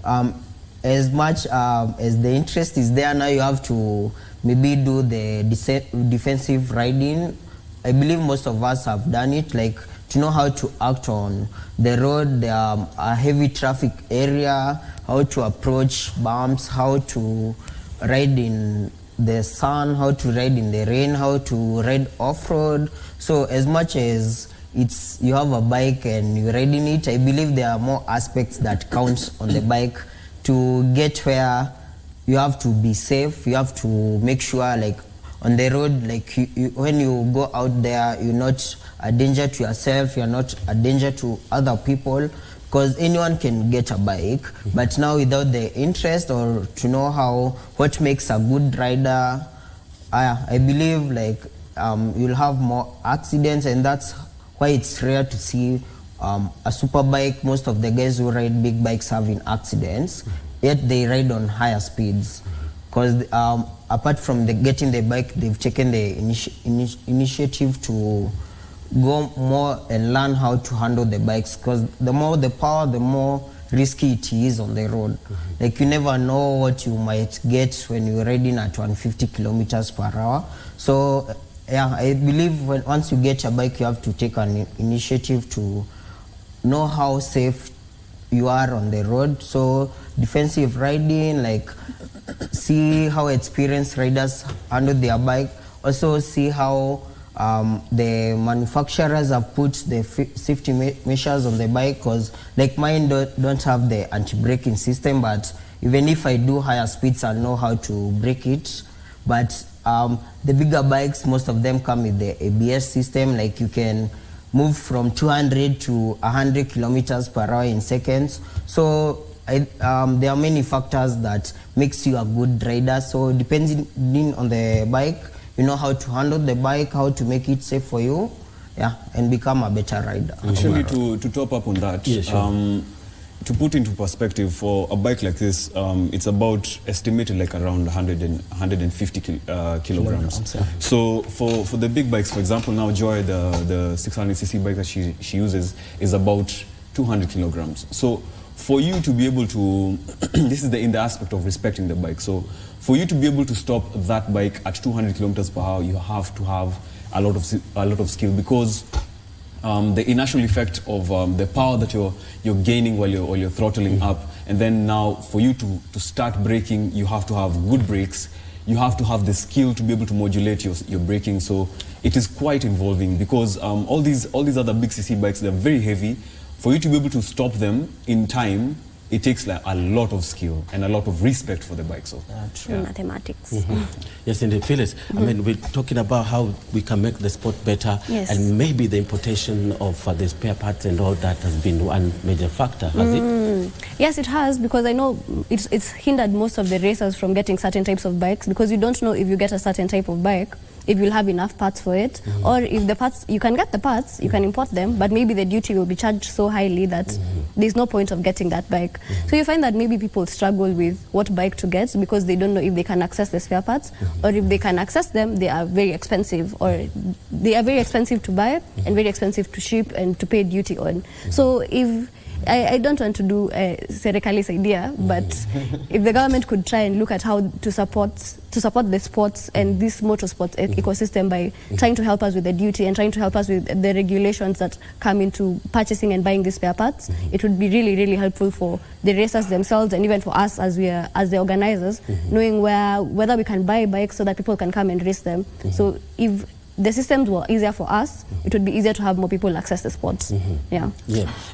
As much as the interest is there, now you have to maybe do the defensive riding. I believe most of us have done it, like to know how to act on the road, a heavy traffic area, how to approach bumps, how to ride in the sun, how to ride in the rain, how to ride off-road. So as much as you have a bike and you're riding it, I believe there are more aspects that count on the bike to get where you have to be safe. You have to make sure, like on the road, like when you go out there, you're not a danger to yourself, you're not a danger to other people, because anyone can get a bike, but now without the interest or to know what makes a good rider, I believe like you'll have more accidents, and that's why it's rare to see a super bike. Most of the guys who ride big bikes having accidents, yet they ride on higher speeds, because apart from getting the bike, they've taken the initiative to go more and learn how to handle the bikes, because the more the power, the more risky it is on the road. Like you never know what you might get when you're riding at 150 kilometers per hour. So yeah, I believe once you get a bike, you have to take an initiative to know how safe you are on the road. So defensive riding, like see how experienced riders handle their bike. Also see how the manufacturers have put the safety measures on the bike, because like mine don't have the anti-braking system, but even if I do higher speeds, I know how to brake it. But the bigger bikes, most of them come with the ABS system, like you can move from 200 to 100 kilometers per hour in seconds. So there are many factors that makes you a good rider. So depending on the bike, you know how to handle the bike, how to make it safe for you, yeah, and become a better rider. Actually, to top up on that, yeah, sure. To put into perspective, for a bike like this, it's about estimated like around 150 kilograms. Yeah. So for the big bikes, for example, now Joy, the 600cc bike that she uses is about 200 kilograms. So for you to be able to, this is in the aspect of respecting the bike. So for you to be able to stop that bike at 200 kilometers per hour, you have to have a lot of skill, because the initial effect of the power that you're gaining while you're throttling up, and then now for you to start braking, you have to have good brakes. You have to have the skill to be able to modulate your braking. So it is quite involving, because all these other big CC bikes, they're very heavy. For you to be able to stop them in time, it takes like a lot of skill and a lot of respect for the bike. So True mathematics. Yes, indeed, Phyllis. I mean, we're talking about how we can make the sport better, Yes. and maybe the importation of the spare parts and all that has been one major factor, has it? Yes, it has, because I know it's hindered most of the racers from getting certain types of bikes, because you don't know if you get a certain type of bike, if you'll have enough parts for it, or if the parts, you can get the parts, you can import them, but maybe the duty will be charged so highly that there's no point of getting that bike. So you find that maybe people struggle with what bike to get, because they don't know if they can access the spare parts, or if they can access them, they are very expensive, or they are very expensive to buy and very expensive to ship and to pay duty on. So if I don't want to do Serikali's idea, but if the government could try and look at how to support the sports and this motorsports ecosystem by trying to help us with the duty and trying to help us with the regulations that come into purchasing and buying these spare parts, it would be really, really helpful for the racers themselves, and even for us as the organizers, knowing whether we can buy bikes so that people can come and race them. So if the systems were easier for us, it would be easier to have more people access the sports. Yeah.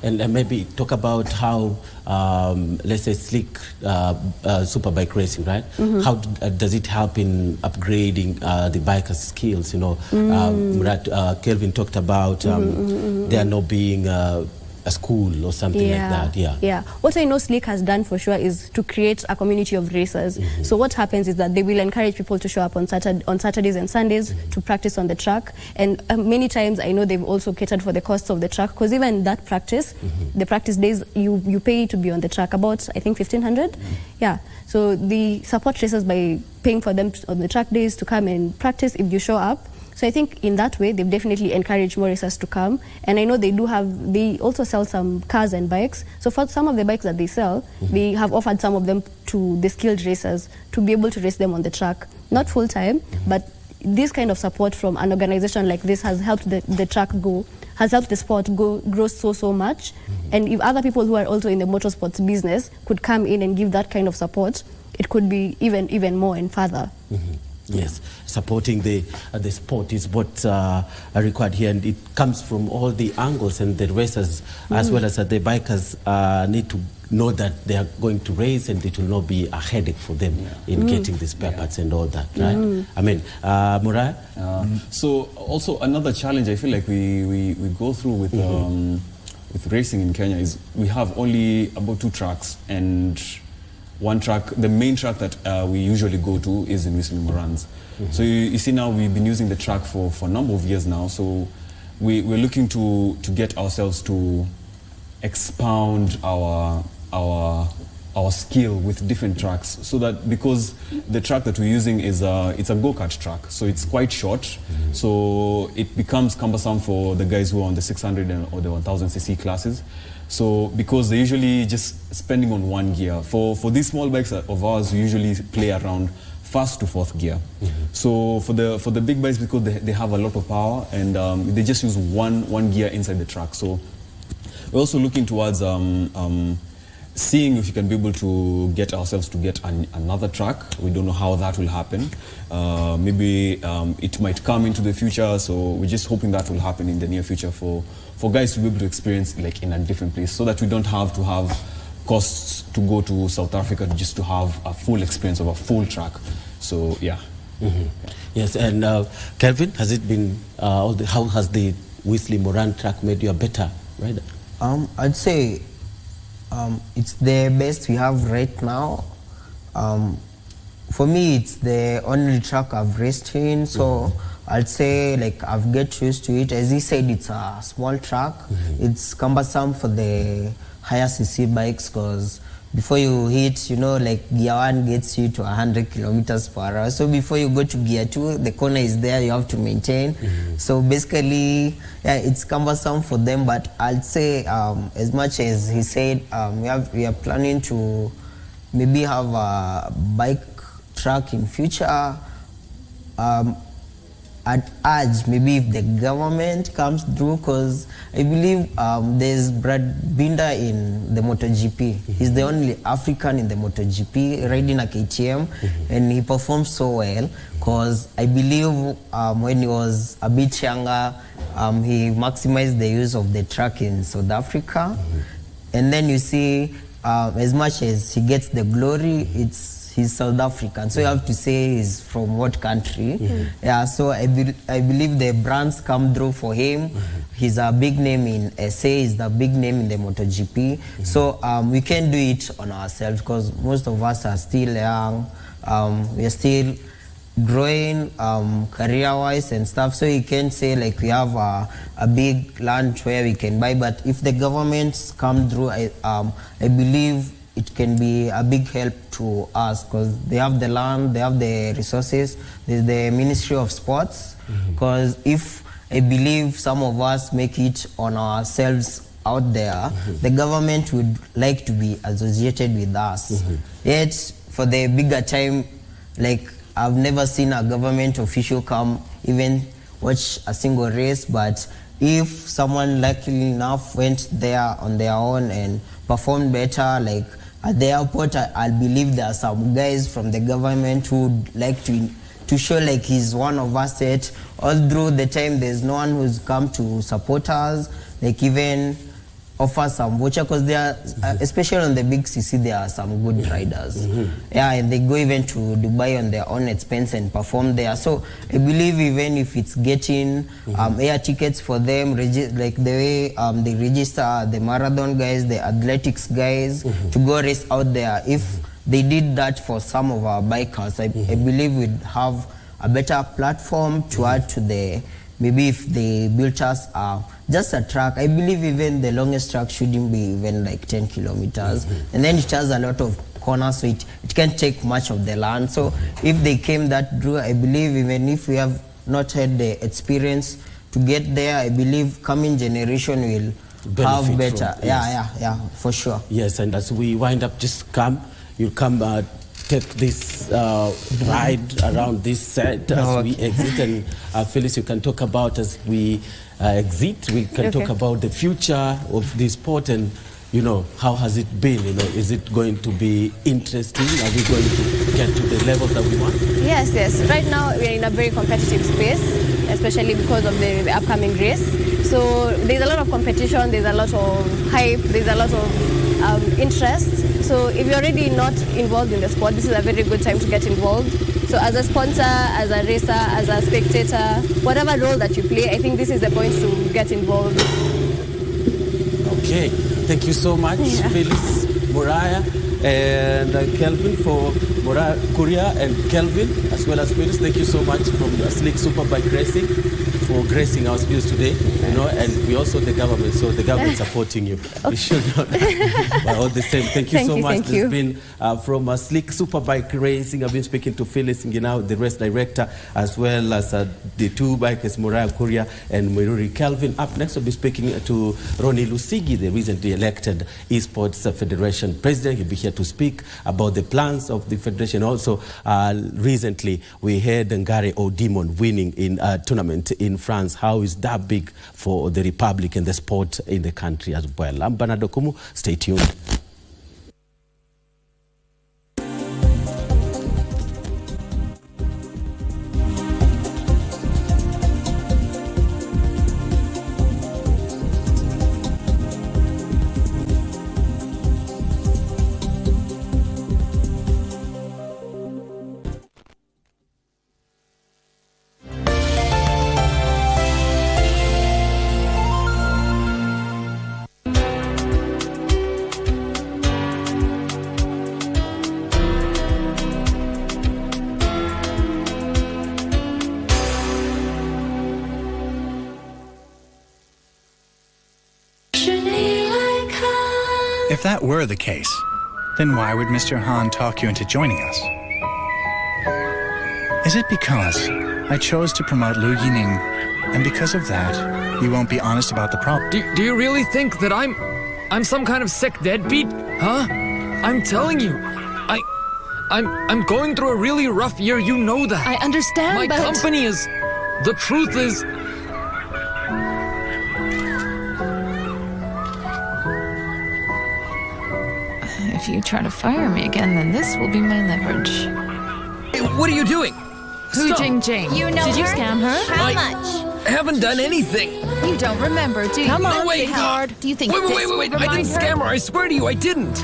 And maybe talk about how, let's say, slick superbike racing, right? How does it help in upgrading the bikers' skills? You know, Kelvin talked about there not being a school or something like that. Yeah. What I know Slick has done for sure is to create a community of racers. So what happens is that they will encourage people to show up on Saturdays and Sundays to practice on the track. And many times I know they've also catered for the costs of the track, because even that practice, the practice days, you pay to be on the track, about I think 1,500. Yeah. So they support racers by paying for them on the track days to come and practice if you show up. So I think in that way, they've definitely encouraged more racers to come. And I know they also sell some cars and bikes. So for some of the bikes that they sell, they have offered some of them to the skilled racers to be able to race them on the track. Not full time, but this kind of support from an organization like this has helped the track go, has helped the sport grow so much. And if other people who are also in the motorsports business could come in and give that kind of support, it could be even more and further. Yes, supporting the sport is what required here, and it comes from all the angles, and the racers as well as the bikers need to know that they are going to race, and it will not be a headache for them in getting the spare parts and all that, right? I mean, Muriah? So also another challenge I feel like we go through with racing in Kenya is we have only about 2 tracks, and one track, the main track that we usually go to is in Whistling Morans. So you see now we've been using the track for a number of years now, so we're looking to get ourselves to expound our skill with different tracks, so that because the track that we're using is it's a go-kart track, so it's quite short, so it becomes cumbersome for the guys who are on the 600 or the 1000cc classes. So because they're usually just spending on one gear. For these small bikes of ours, we usually play around 1st to 4th gear. So for the big bikes, because they have a lot of power, and they just use one gear inside the track. So we're also looking towards seeing if we can be able to get ourselves to get another track. We don't know how that will happen. Maybe it might come into the future, so we're just hoping that will happen in the near future for guys to be able to experience like in a different place, so that we don't have to have costs to go to South Africa just to have a full experience of a full track. So yeah. Yes, and Kelvin, has it been, how has the Whistling Moran track made you a better rider? I'd say it's the best we have right now. For me, it's the only track I've raced in, so I'd say like I've get used to it. As he said, it's a small track. It's cumbersome for the higher cc bikes, because before you hit, like gear 1 gets you to 100 kilometers per hour. So before you go to gear 2, the corner is there, you have to maintain. So basically, yeah, it's cumbersome for them. But I'd say, as much as he said, we are planning to maybe have a bike track in future. I'd urge maybe if the government comes through, because I believe there's Brad Binder in the MotoGP. He's the only African in the MotoGP riding a KTM, and he performs so well, because I believe when he was a bit younger, he maximized the use of the track in South Africa. And then you see, as much as he gets the glory, he's South African, so you have to say he's from what country. Yeah, so I believe the brands come through for him. He's a big name in SA, he's the big name in the MotoGP. So we can do it on ourselves, because most of us are still young. We are still growing career-wise and stuff, so you can say like we have a big land where we can buy. But if the governments come through, I believe it can be a big help to us, because they have the land, they have the resources. There's the Ministry of Sports, because if I believe some of us make it on ourselves out there, the government would like to be associated with us. Yet for the bigger time, like I've never seen a government official come even watch a single race. But if someone luckily enough went there on their own and performed better, like at the airport, I believe there are some guys from the government who would like to show like he's one of us. Yet all through the time, there's no one who's come to support us. Like even offer some voucher, because there are, especially on the big CC, there are some good riders. Yeah, and they go even to Dubai on their own expense and perform there. So I believe even if it's getting air tickets for them, like the way they register the marathon guys, the athletics guys, to go race out there, if they did that for some of our bikers, I believe we'd have a better platform to add to the, maybe if they built us just a track. I believe even the longest track shouldn't be even like 10 kilometers. And then it has a lot of corners, so it can't take much of the land. So if they came that through, I believe even if we have not had the experience to get there, I believe coming generation will have better. Yeah, for sure. Yes, and as we wind up, just come, take this ride around this set as we exit. And Phyllis, you can talk about as we exit, we can talk about the future of this sport and, you know, how has it been? You know, is it going to be interesting? Are we going to get to the level that we want? Yes. Right now we're in a very competitive space, especially because of the upcoming race. So there's a lot of competition, there's a lot of hype, there's a lot of interest. So if you're already not involved in the sport, this is a very good time to get involved. So as a sponsor, as a racer, as a spectator, whatever role that you play, I think this is the point to get involved. Okay, thank you so much, Phyllis, Moriah, and Kelvin for Moriah, Kuria, and Kelvin, as well as Phyllis. Thank you so much from Slick Superbike Racing for gracing our studios today. You know, and we also the government, so the government supporting you. We should not, but all the same. Thank you so much. Thank you. It's been from Slick Superbike Racing. I've been speaking to Phyllis Nginau, the race director, as well as the two bikers, Moriah Kuria and Miruri Kelvin. Up next, we'll be speaking to Ronnie Lusigi, the recently elected Esports Federation president. He'll be here to speak about the plans of the federation. Also, recently, we heard Ngare Odimon winning in a tournament in France. How is that big for the Republic and the sport in the country as well? I'm Bernard Okumu. Stay tuned. If that were the case, then why would Mr. Han talk you into joining us? Is it because I chose to promote Lu Yining, and because of that, you won't be honest about the problem? Do you really think that I'm some kind of sick deadbeat? Huh? I'm telling you, I'm going through a really rough year, you know that. I understand, My company is... The truth is... If you try to fire me again, then this will be my leverage. Hey, what are you doing? Hu Stop. Jing Jing. You know Did you her? scam her? How I much? haven't done anything. You don't remember, do you? Come on, No, wait, big hard. Do you think Wait, this wait, will I remind didn't scam her. I swear to you, I didn't.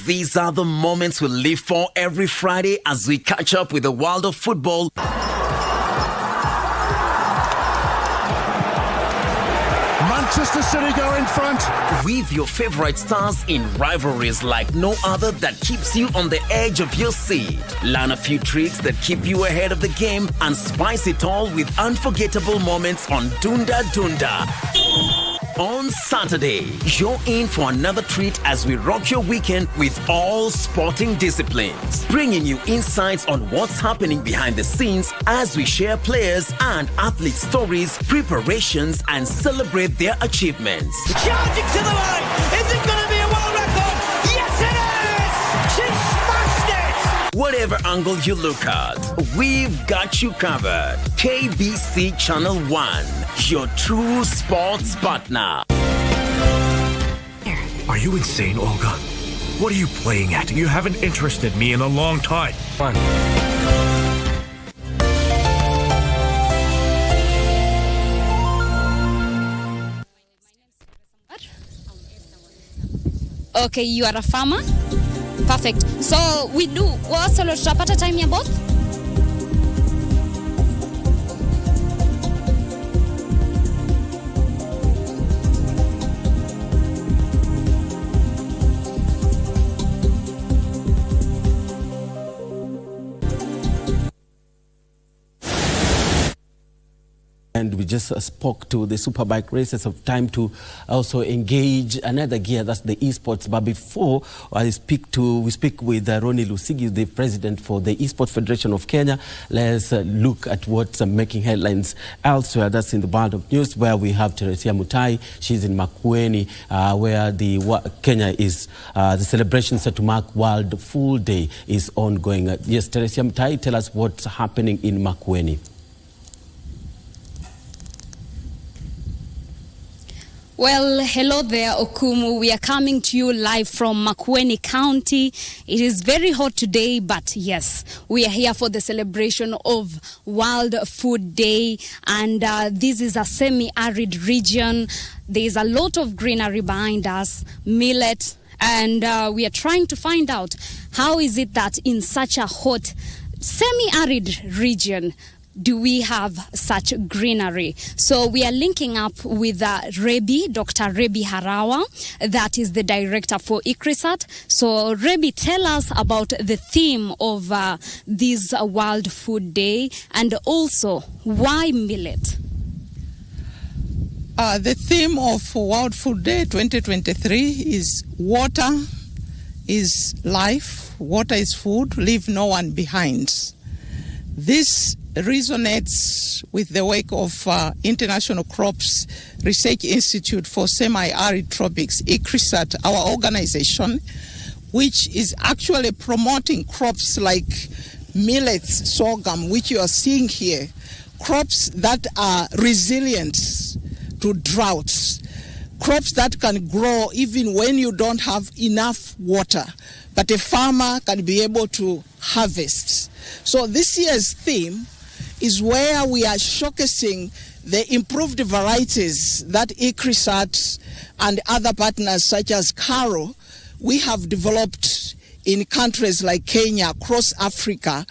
These are the moments we live for every Friday as we catch up with the world of football. Manchester City go in front. With your favorite stars in rivalries like no other that keeps you on the edge of your seat. Learn a few tricks that keep you ahead of the game and spice it all with unforgettable moments on Dunda Dunda. On Saturday, you're in for another treat as we rock your weekend with all sporting disciplines, bringing you insights on what's happening behind the scenes as we share players and athlete stories, preparations, and celebrate their achievements. Charging to the line! Is it going to be a world record? Yes, it is! She smashed it! Whatever angle you look at, we've got you covered. KBC Channel 1, your true sports partner. Are you insane, Olga? What are you playing at? You haven't interested me in a long time. Okay, you are a farmer? Perfect. So we do, solo tutapata time ya both? And we just spoke to the Superbike races of time to also engage another gear, that's the esports. But before we speak with Ronnie Lusigi, the president for the Esports Federation of Kenya. Let's look at what's making headlines elsewhere. That's in the world of news, where we have Teresia Mutai. She's in Makueni, where Kenya is the celebration set to mark World Food Day is ongoing. Yes, Teresia Mutai, tell us what's happening in Makueni. Well, hello there, Okumu. We are coming to you live from Makueni County. It is very hot today, but yes, we are here for the celebration of World Food Day. And this is a semi-arid region. There is a lot of greenery behind us, millet. And we are trying to find out how is it that in such a hot, semi-arid region, do we have such greenery? So we are linking up with Rebi, Dr. Rebi Harawa, that is the director for ICRISAT. So Rebi, tell us about the theme of this World Food Day, and also why millet? The theme of World Food Day 2023 is water is life, water is food, leave no one behind. This resonates with the work of International Crops Research Institute for Semi-Arid Tropics, ICRISAT, our organization, which is actually promoting crops like millets, sorghum, which you are seeing here, crops that are resilient to droughts, crops that can grow even when you don't have enough water, but a farmer can be able to harvest. So this year's theme is where we are showcasing the improved varieties that ICRISAT and other partners such as CARO we have developed in countries like Kenya, across Africa,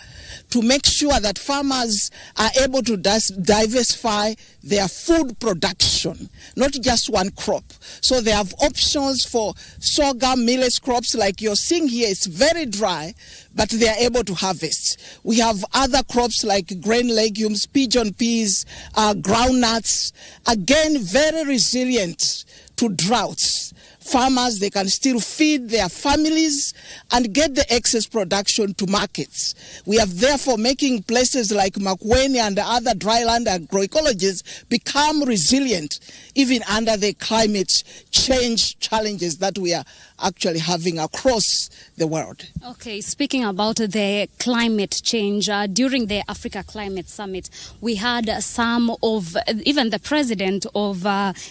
to make sure that farmers are able to diversify their food production, not just one crop. So they have options for sorghum, millet crops like you're seeing here. It's very dry, but they are able to harvest. We have other crops like grain legumes, pigeon peas, groundnuts, again, very resilient to droughts. Farmers, they can still feed their families and get the excess production to markets. We are therefore making places like Makueni and other dryland agroecologies become resilient even under the climate change challenges that we are actually having across the world. Okay, speaking about the climate change, during the Africa Climate Summit, we had even the president of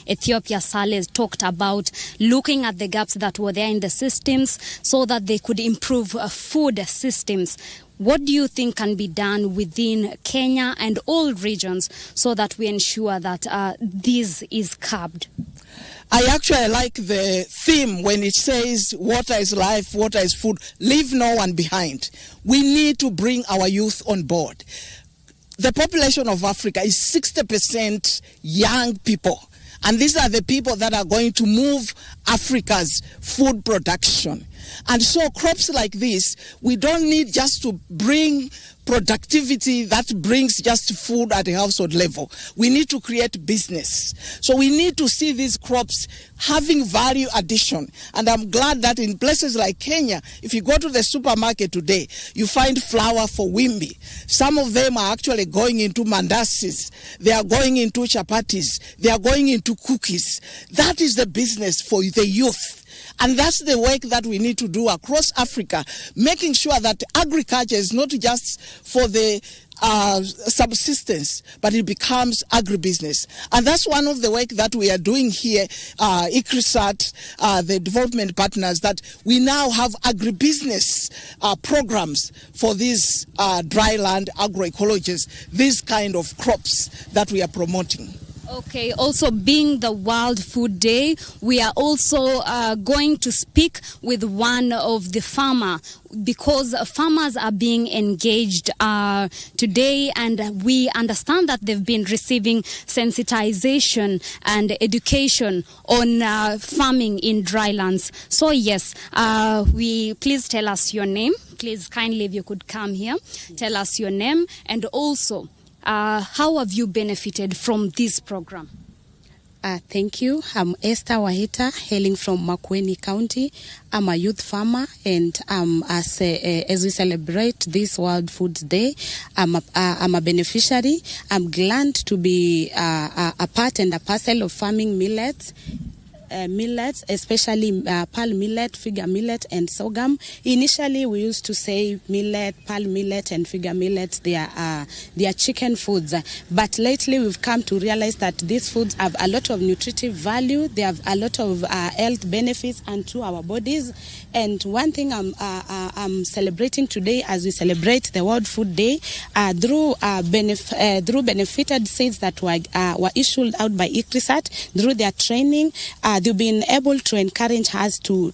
Ethiopia, Saleh, talked about looking at the gaps that were there in the systems so that they could improve food systems. What do you think can be done within Kenya and all regions so that we ensure that this is curbed? I actually like the theme when it says water is life, water is food, leave no one behind. We need to bring our youth on board. The population of Africa is 60% young people. And these are the people that are going to move Africa's food production. And so crops like this, we don't need just to bring productivity that brings just food at a household level. We need to create business. So we need to see these crops having value addition. And I'm glad that in places like Kenya, if you go to the supermarket today, you find flour for Wimbi. Some of them are actually going into mandasis. They are going into chapatis. They are going into cookies. That is the business for the youth. And that's the work that we need to do across Africa, making sure that agriculture is not just for the subsistence, but it becomes agribusiness. And that's one of the work that we are doing here, ICRISAT, the development partners, that we now have agribusiness programs for these dryland agroecologies, these kind of crops that we are promoting. Okay, also being the World Food Day, we are also going to speak with one of the farmer, because farmers are being engaged today, and we understand that they've been receiving sensitization and education on farming in drylands. So yes, please tell us your name. Please kindly, if you could come here, tell us your name, and also how have you benefited from this program? Thank you. I'm Esther Wahita, hailing from Makueni County. I'm a youth farmer, and as we celebrate this World Foods Day, I'm a beneficiary. I'm glad to be a part and a parcel of farming millets, especially pearl millet, figure millet, and sorghum. Initially, we used to say millet, pearl millet, and figure millet, they are chicken foods. But lately, we've come to realize that these foods have a lot of nutritive value. They have a lot of health benefits unto our bodies. And one thing I'm celebrating today, as we celebrate the World Food Day, through benefited seeds that were issued out by ICRISAT, through their training, they've been able to encourage us to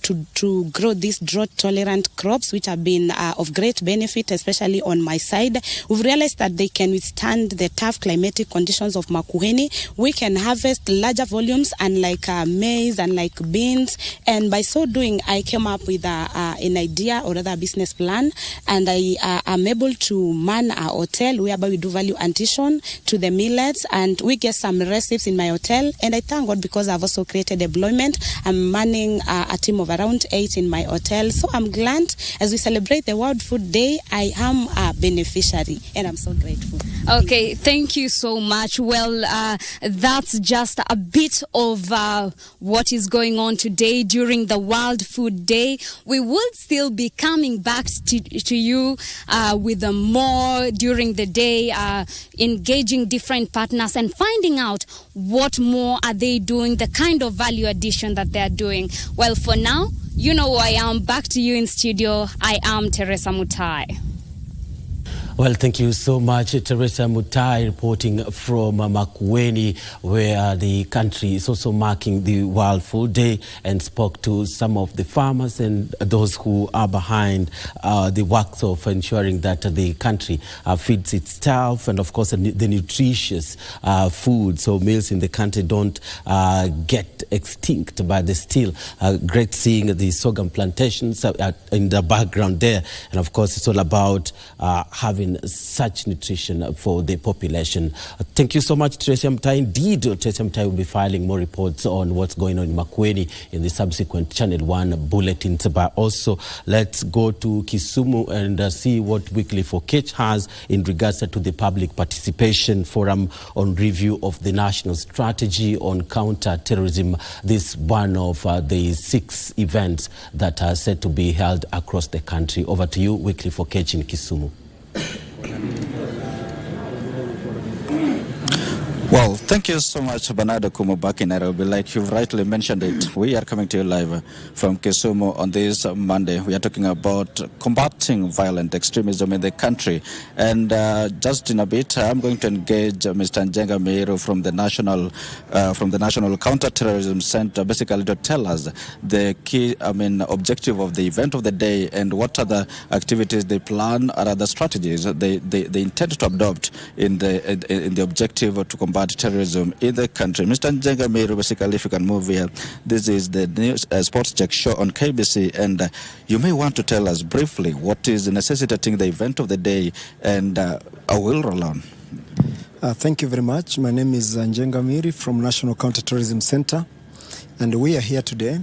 grow these drought-tolerant crops, which have been of great benefit, especially on my side. We've realized that they can withstand the tough climatic conditions of Makueni. We can harvest larger volumes, unlike maize and like beans. And by so doing, I came up with an idea, or rather a business plan, and I am able to man a hotel whereby we do value addition to the millets, and we get some recipes in my hotel. And I thank God, because I've also created employment. I'm manning a team of around 8 in my hotel. So I'm glad, as we celebrate the World Food Day, I am a beneficiary, and I'm so grateful. Okay, thank you so much. Well, that's just a bit of what is going on today during the World Food Day. We will still be coming back to you with more during the day, engaging different partners and finding out what more are they doing, the kind of value addition that they're doing. Well, for now, you know who I am. Back to you in studio. I am Teresa Mutai. Well, thank you so much, Teresa Mutai, reporting from Makueni, where the country is also marking the World Food Day, and spoke to some of the farmers and those who are behind the works of ensuring that the country feeds itself, and of course the nutritious food, so meals in the country don't get extinct. But there's still great seeing the sorghum plantations in the background there, and of course it's all about having such nutrition for the population. Thank you so much, Teresa Mutai. Indeed, Teresa Mutai will be filing more reports on what's going on in Makueni in the subsequent Channel 1 bulletins. But also, let's go to Kisumu and see what Weekly for Catch has in regards to the Public Participation Forum on review of the national strategy on counter-terrorism. This one of the 6 events that are set to be held across the country. Over to you, Weekly for Catch in Kisumu. Well, thank you so much, Bernardo Okumu, back in Nairobi. Like you've rightly mentioned it, we are coming to you live from Kisumu on this Monday. We are talking about combating violent extremism in the country. And just in a bit, I'm going to engage Mr. Njenga Meiro from the National Counter-Terrorism Center, basically to tell us the key, objective of the event of the day, and what other activities they plan or other strategies they intend to adopt in the objective to combat terrorism in the country. Mr. Njenga Meiro, basically, if you can move here, this is the news Sports Check show on KBC, and you may want to tell us briefly what is necessitating the event of the day, and I will roll on. Thank you very much. My name is Njenga Meiro from National Counter-Terrorism Center, and we are here today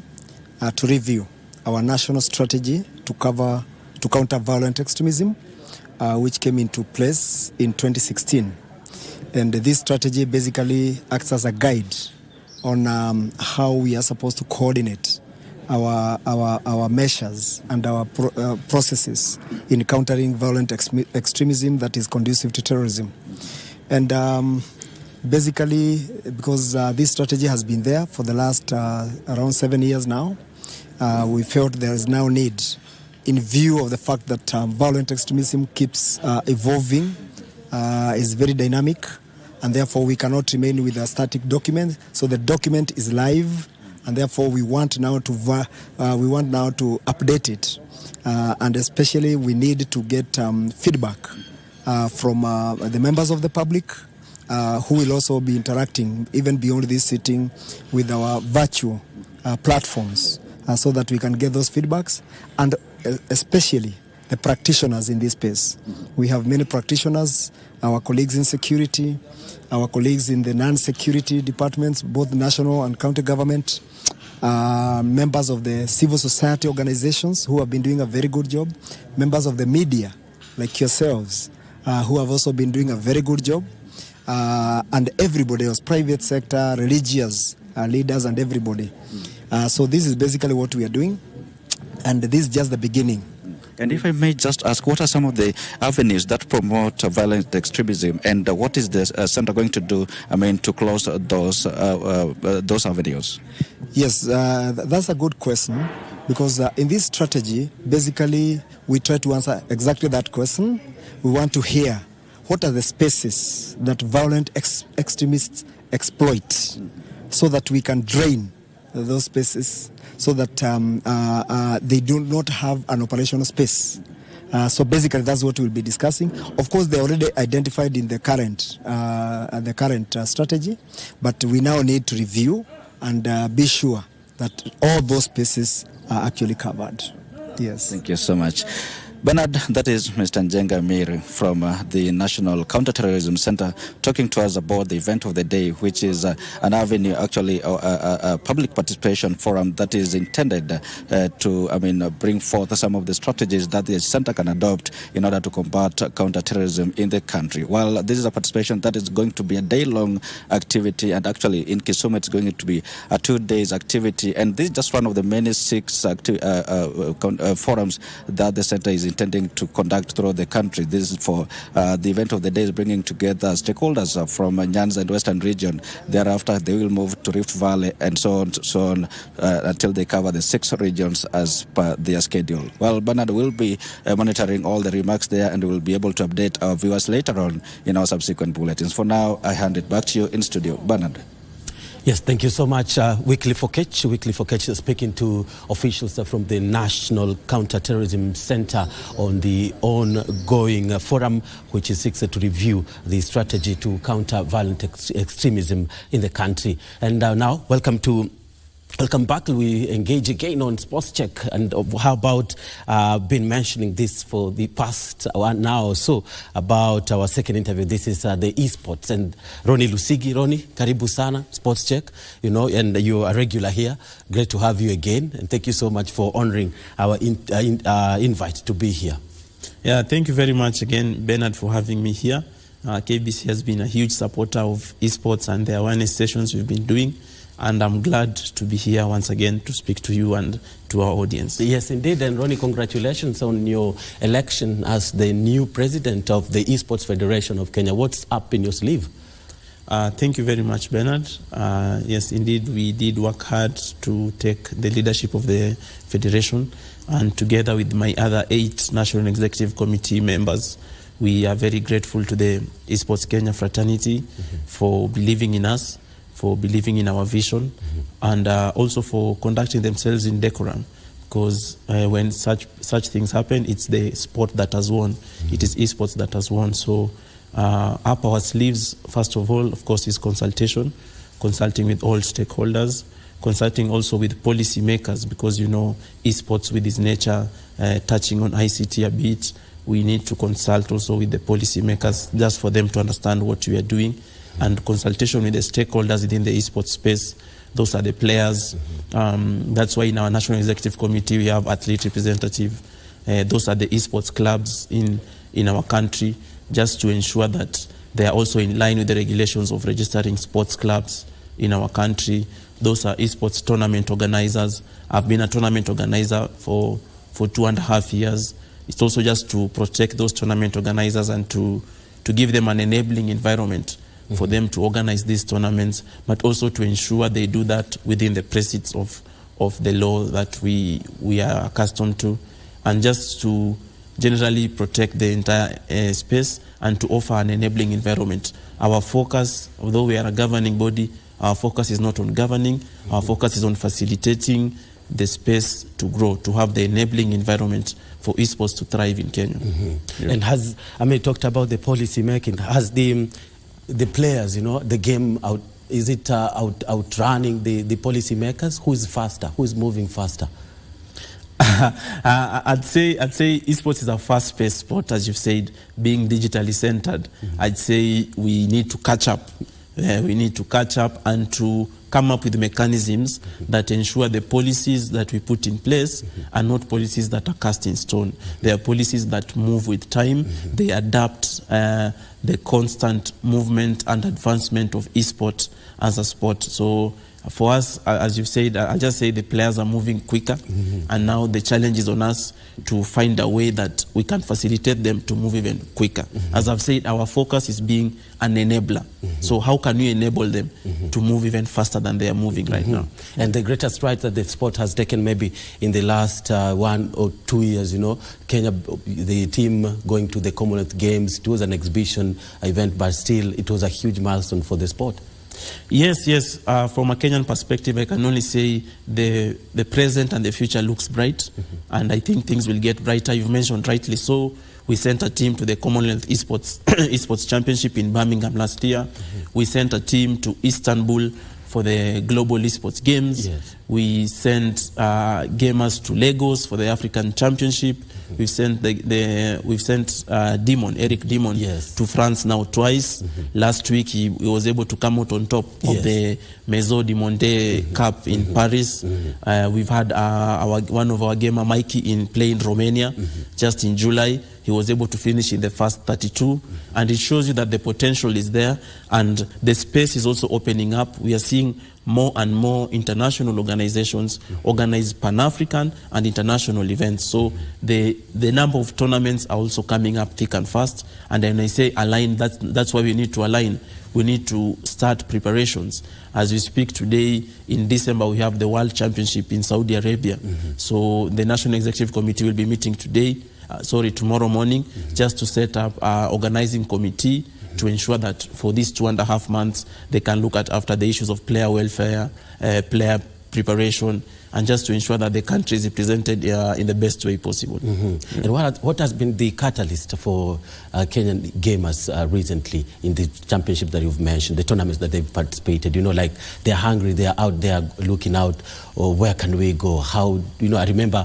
to review our national strategy to counter violent extremism, which came into place in 2016. And this strategy basically acts as a guide on how we are supposed to coordinate our measures and our processes in countering violent extremism that is conducive to terrorism. And basically, because this strategy has been there for the last around 7 years now, we felt there is now need, in view of the fact that violent extremism keeps evolving, is very dynamic, and therefore we cannot remain with a static document. So the document is live, and therefore we want now to update it, and especially we need to get feedback from the members of the public, who will also be interacting even beyond this sitting with our virtual platforms, so that we can get those feedbacks, and especially the practitioners in this space. We have many practitioners, our colleagues in security, our colleagues in the non-security departments, both national and county government, members of the civil society organizations who have been doing a very good job, members of the media like yourselves, who have also been doing a very good job, and everybody else, private sector, religious leaders, and everybody. So this is basically what we are doing, and this is just the beginning. And if I may just ask, what are some of the avenues that promote violent extremism, and what is the center going to do, to close those avenues? Yes, that's a good question, because in this strategy, basically, we try to answer exactly that question. We want to hear what are the spaces that violent extremists exploit, so that we can drain those spaces, so that they do not have an operational space. So basically, that's what we'll be discussing. Of course, they're already identified in the current strategy, but we now need to review and be sure that all those spaces are actually covered. Yes. Thank you so much. Bernard, that is Mr. Njenga Miri from the National Counterterrorism Center, talking to us about the event of the day, which is an avenue, actually a public participation forum that is intended to bring forth some of the strategies that the center can adopt in order to combat counterterrorism in the country. Well, this is a participation that is going to be a day-long activity, and actually in Kisumu it's going to be a 2 days activity, and this is just one of the many 6 forums that the center is intending to conduct throughout the country. This is for the event of the day, is bringing together stakeholders from Nyanza and Western region. Thereafter, they will move to Rift Valley and so on until they cover the 6 regions as per their schedule. Well, Bernard will be monitoring all the remarks there, and we will be able to update our viewers later on in our subsequent bulletins. For now, I hand it back to you in studio. Bernard. Yes, thank you so much. Wycliffe Okech speaking to officials from the National Counterterrorism Center on the ongoing forum, which is seeks to review the strategy to counter violent extremism in the country. And now, welcome back. We engage again on Sports Check, and how about been mentioning this for the past 1 hour or so about our second interview. This is the Esports, and Ronnie Lusigi. Ronnie, karibu sana, Sports Check, and you're a regular here. Great to have you again, and thank you so much for honoring our invite to be here. Yeah, thank you very much again, Bernard, for having me here. KBC has been a huge supporter of esports and the awareness sessions we've been doing. And I'm glad to be here once again to speak to you and to our audience. Yes, indeed. And Ronnie, congratulations on your election as the new president of the Esports Federation of Kenya. What's up in your sleeve? Thank you very much, Bernard. Yes, indeed, we did work hard to take the leadership of the federation, and together with my other 8 National Executive Committee members, we are very grateful to the Esports Kenya fraternity for believing in us, for believing in our vision, and also for conducting themselves in decorum, because when such things happen, it's the sport that has won. It is esports that has won. So up our sleeves, first of all, of course, is consulting with all stakeholders, consulting also with policy makers, because esports with its nature, touching on ICT a bit, we need to consult also with the policy makers just for them to understand what we are doing, and consultation with the stakeholders within the esports space. Those are the players. That's why in our National Executive Committee we have athlete representative. Those are the esports clubs in our country, just to ensure that they are also in line with the regulations of registering sports clubs in our country. Those are esports tournament organizers. I've been a tournament organizer for 2.5 years. It's also just to protect those tournament organizers and to give them an enabling environment for them to organize these tournaments, but also to ensure they do that within the precincts of the law that we are accustomed to, and just to generally protect the entire space and to offer an enabling environment our focus, although we are a governing body, our focus is not on governing, our focus is on facilitating the space to grow, to have the enabling environment for esports to thrive in Kenya. And has, talked about the policy making, has the players, the game out, is it outrunning the policy makers? Who is faster? Who is moving faster? I'd say esports is a fast-paced sport, as you've said, being digitally centered. I'd say we need to catch up. We need to catch up and to come up with mechanisms that ensure the policies that we put in place are not policies that are cast in stone. They are policies that move with time. They adapt the constant movement and advancement of esports as a sport. So for us, as you've said, I'll just say the players are moving quicker, and now the challenge is on us to find a way that we can facilitate them to move even quicker. As I've said, our focus is being an enabler. So how can we enable them to move even faster than they are moving right now? And the greatest stride that the sport has taken maybe in the last 1 or 2 years, Kenya, the team going to the Commonwealth Games, it was an exhibition event, but still it was a huge milestone for the sport. Yes. From a Kenyan perspective, I can only say the present and the future looks bright, and I think things will get brighter. You've mentioned rightly so. We sent a team to the Commonwealth Esports Championship in Birmingham last year. We sent a team to Istanbul for the Global Esports Games. We sent gamers to Lagos for the African Championship. We've sent Eric Dimon to France now twice. Last week he was able to come out on top of the Maison du Monde Cup in Paris. We've had one of our gamer, Mikey, play in Romania just in July. He was able to finish in the first 32, and it shows you that the potential is there and the space is also opening up. We are seeing more and more international organizations organize Pan-African and international events. So the number of tournaments are also coming up thick and fast. And then I say align, that's why we need to align. We need to start preparations. As we speak today, in December, we have the World Championship in Saudi Arabia. So the National Executive Committee will be meeting tomorrow morning, just to set up an organizing committee to ensure that for these 2.5 months, they can look at after the issues of player welfare, player preparation, and just to ensure that the country is represented in the best way possible. And what has been the catalyst for Kenyan gamers recently in the championship that you've mentioned, the tournaments that they've participated? Like they're hungry, they're out there looking out, or where can we go? How, I remember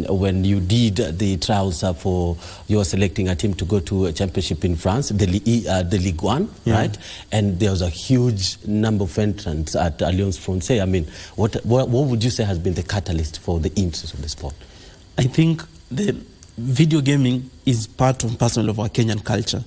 when you did the trials for, you were selecting a team to go to a championship in France, the Ligue 1, right? And there was a huge number of entrants at Alliance Francaise. What would you say has been the catalyst for the interest of the sport? I think the video gaming is part and parcel of our Kenyan culture.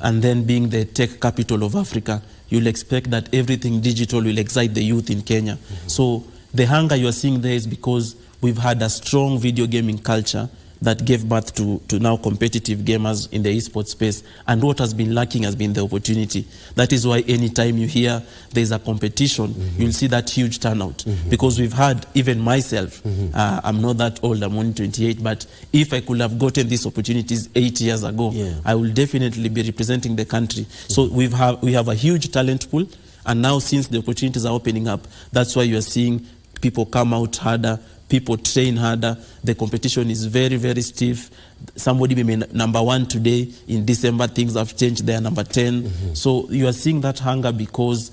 And then being the tech capital of Africa, you'll expect that everything digital will excite the youth in Kenya. So the hunger you are seeing there is because we've had a strong video gaming culture that gave birth to now competitive gamers in the esports space. And what has been lacking has been the opportunity. That is why anytime you hear there's a competition, you'll see that huge turnout. Because we've had, even myself, I'm not that old, I'm only 28, but if I could have gotten these opportunities 8 years ago, I will definitely be representing the country. So we have a huge talent pool, and now since the opportunities are opening up, that's why you are seeing people come out harder, people train harder. The competition is very, very stiff. Somebody may be number 1 today. In December, things have changed. They are number 10. So you are seeing that hunger because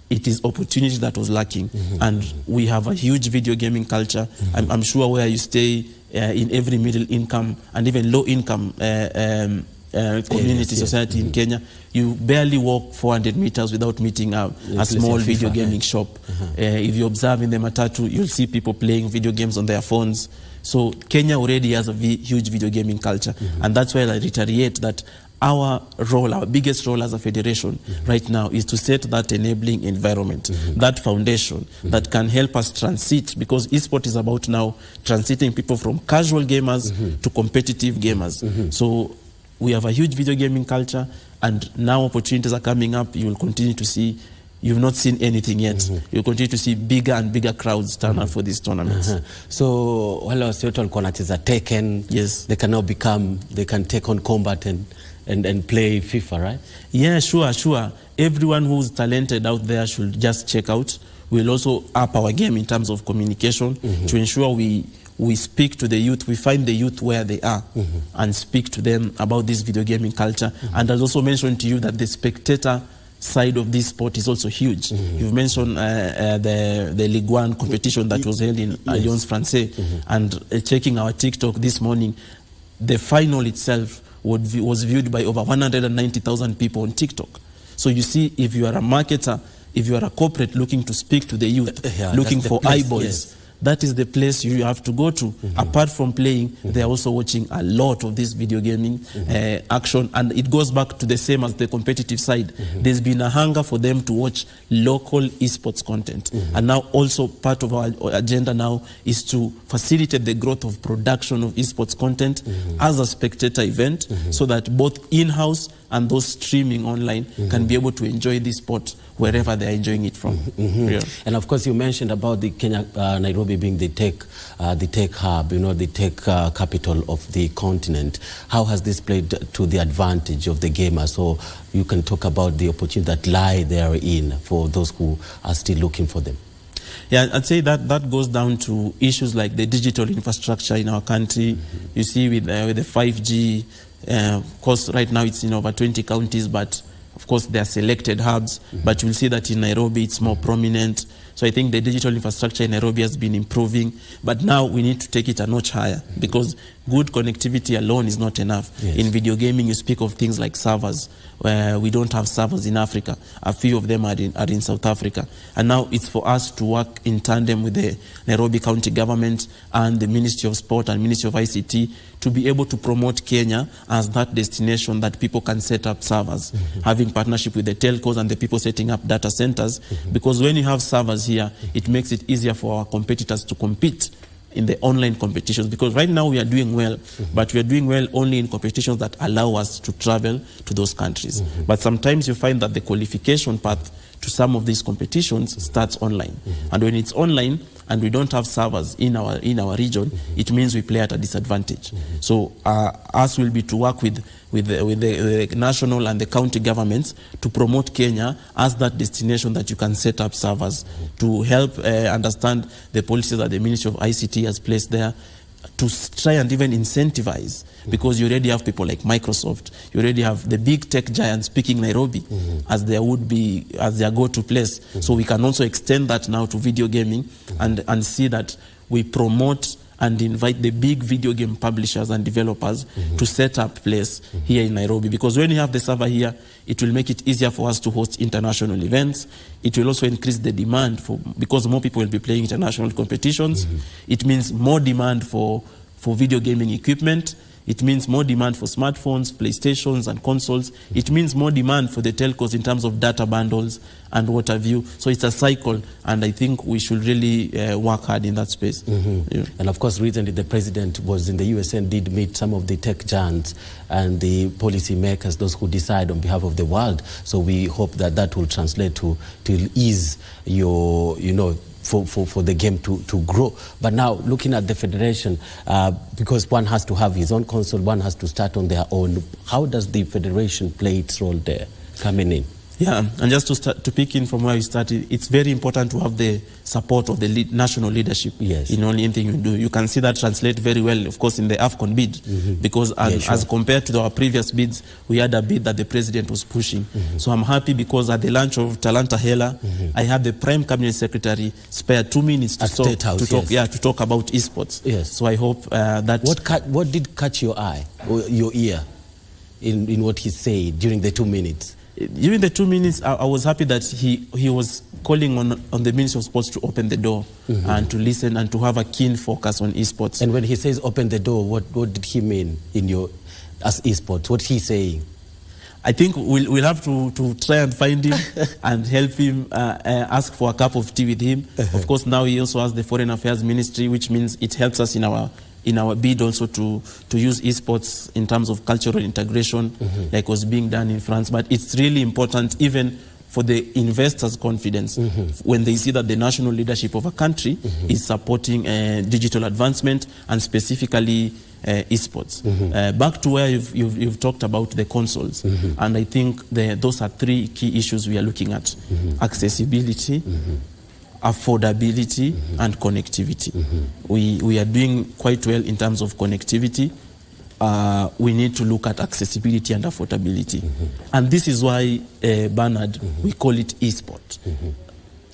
it is opportunity that was lacking. And we have a huge video gaming culture. I'm sure where you stay, in every middle income and even low income community society in Kenya, you barely walk 400 meters without meeting a small video gaming shop. If you observe in the matatu, you'll see people playing video games on their phones. So Kenya already has a huge video gaming culture. And that's why I reiterate that our role, our biggest role as a federation right now is to set that enabling environment, that foundation that can help us transit, because eSport is about now transiting people from casual gamers to competitive gamers. So we have a huge video gaming culture, and now opportunities are coming up. You will continue to see, you've not seen anything yet. You'll continue to see bigger and bigger crowds turn up for these tournaments. So wale wasiwetu walikuwa wanacheza Tekken, they can now become, they can take on combat and and play FIFA, right? Yeah, sure. Everyone who's talented out there should just check out. We'll also up our game in terms of communication to ensure we speak to the youth, we find the youth where they are and speak to them about this video gaming culture. And I'll also mention to you that the spectator side of this sport is also huge. You've mentioned the Ligue 1 competition that was held in Alliance Francaise, and checking our TikTok this morning, the final itself was viewed by over 190,000 people on TikTok. So you see, if you are a marketer, if you are a corporate looking to speak to the youth, looking for eyeballs, that is the place you have to go to. Apart from playing, they are also watching a lot of this video gaming action, and it goes back to the same as the competitive side. There's been a hunger for them to watch local esports content, and now also part of our agenda now is to facilitate the growth of production of esports content as a spectator event, so that both in-house and those streaming online can be able to enjoy this sport wherever they're enjoying it from. And of course, you mentioned about the Kenya, Nairobi being the tech hub, the tech capital of the continent. How has this played to the advantage of the gamer? So you can talk about the opportunity that lie therein for those who are still looking for them. Yeah, I'd say that goes down to issues like the digital infrastructure in our country. You see with the 5G, of course, right now it's in over 20 counties, but of course, there are selected hubs, but you'll see that in Nairobi it's more prominent. So I think the digital infrastructure in Nairobi has been improving, but now we need to take it a notch higher, because good connectivity alone is not enough. In video gaming, you speak of things like servers, where we don't have servers in Africa. A few of them are in South Africa. And now it's for us to work in tandem with the Nairobi County government and the Ministry of Sport and Ministry of ICT to be able to promote Kenya as that destination that people can set up servers, having partnership with the telcos and the people setting up data centers, because when you have servers here, it makes it easier for our competitors to compete in the online competitions, because right now we are doing well, but we are doing well only in competitions that allow us to travel to those countries. But sometimes you find that the qualification path to some of these competitions starts online. And when it's online and we don't have servers in our region, it means we play at a disadvantage. So us will be to work with the national and the county governments to promote Kenya as that destination that you can set up servers, to help understand the policies that the Ministry of ICT has placed there, to try and even incentivize, because you already have people like Microsoft, you already have the big tech giants picking Nairobi as their go-to place. So we can also extend that now to video gaming and see that we promote and invite the big video game publishers and developers to set up place here in Nairobi. Because when you have the server here, it will make it easier for us to host international events. It will also increase the demand because more people will be playing international competitions. It means more demand for video gaming equipment. It means more demand for smartphones, PlayStations, and consoles. It means more demand for the telcos in terms of data bundles and what have you. So it's a cycle, and I think we should really work hard in that space. And of course, recently the president was in the US and did meet some of the tech giants and the policy makers, those who decide on behalf of the world. So we hope that that will translate to ease your, for the game to grow. But now, looking at the federation, because one has to have his own console, one has to start on their own, how does the federation play its role there, coming in? Yeah, and just to pick in from where you started, it's very important to have the support of the national leadership in anything you do. You can see that translate very well, of course, in the AFCON bid, because as compared to our previous bids, we had a bid that the president was pushing. So I'm happy because at the launch of Talanta Hela, I had the Prime Cabinet Secretary spare 2 minutes to talk about esports. So I hope that... What did catch your eye or your ear in what he said during the 2 minutes? During the 2 minutes, I was happy that he was calling on the Ministry of Sports to open the door and to listen and to have a keen focus on esports. And when he says open the door, what did he mean as esports? What's he saying? I think we'll have to try and find him and help him ask for a cup of tea with him. Of course, now he also has the Foreign Affairs Ministry, which means it helps us in our bid also to use esports in terms of cultural integration, like was being done in France. But it's really important even for the investors' confidence when they see that the national leadership of a country is supporting digital advancement and specifically esports. Back to where you've talked about the consoles, and I think those are three key issues we are looking at: accessibility, affordability, and connectivity. We are doing quite well in terms of connectivity. We need to look at accessibility and affordability. And this is why, Bernard, we call it e-sport.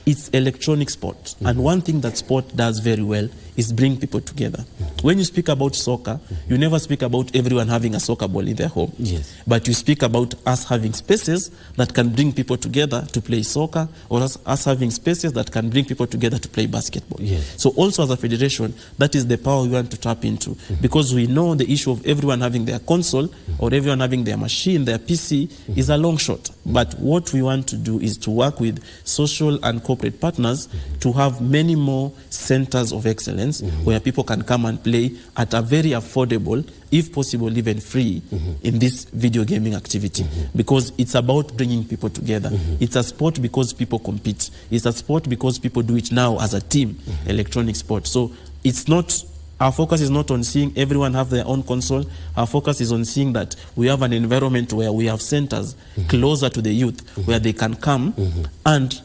It's electronic sport. And one thing that sport does very well is bring people together. When you speak about soccer, you never speak about everyone having a soccer ball in their home. Yes. But you speak about us having spaces that can bring people together to play soccer, or us having spaces that can bring people together to play basketball. Yes. So also as a federation, that is the power we want to tap into, because we know the issue of everyone having their console or everyone having their machine, their PC, is a long shot. But what we want to do is to work with social and corporate partners to have many more centers of excellence where people can come and play at a very affordable, if possible even free, in this video gaming activity. Because it's about bringing people together. It's a sport because people compete. It's a sport because people do it now as a team, electronic sport. So it's not, our focus is not on seeing everyone have their own console. Our focus is on seeing that we have an environment where we have centers closer to the youth, where they can come and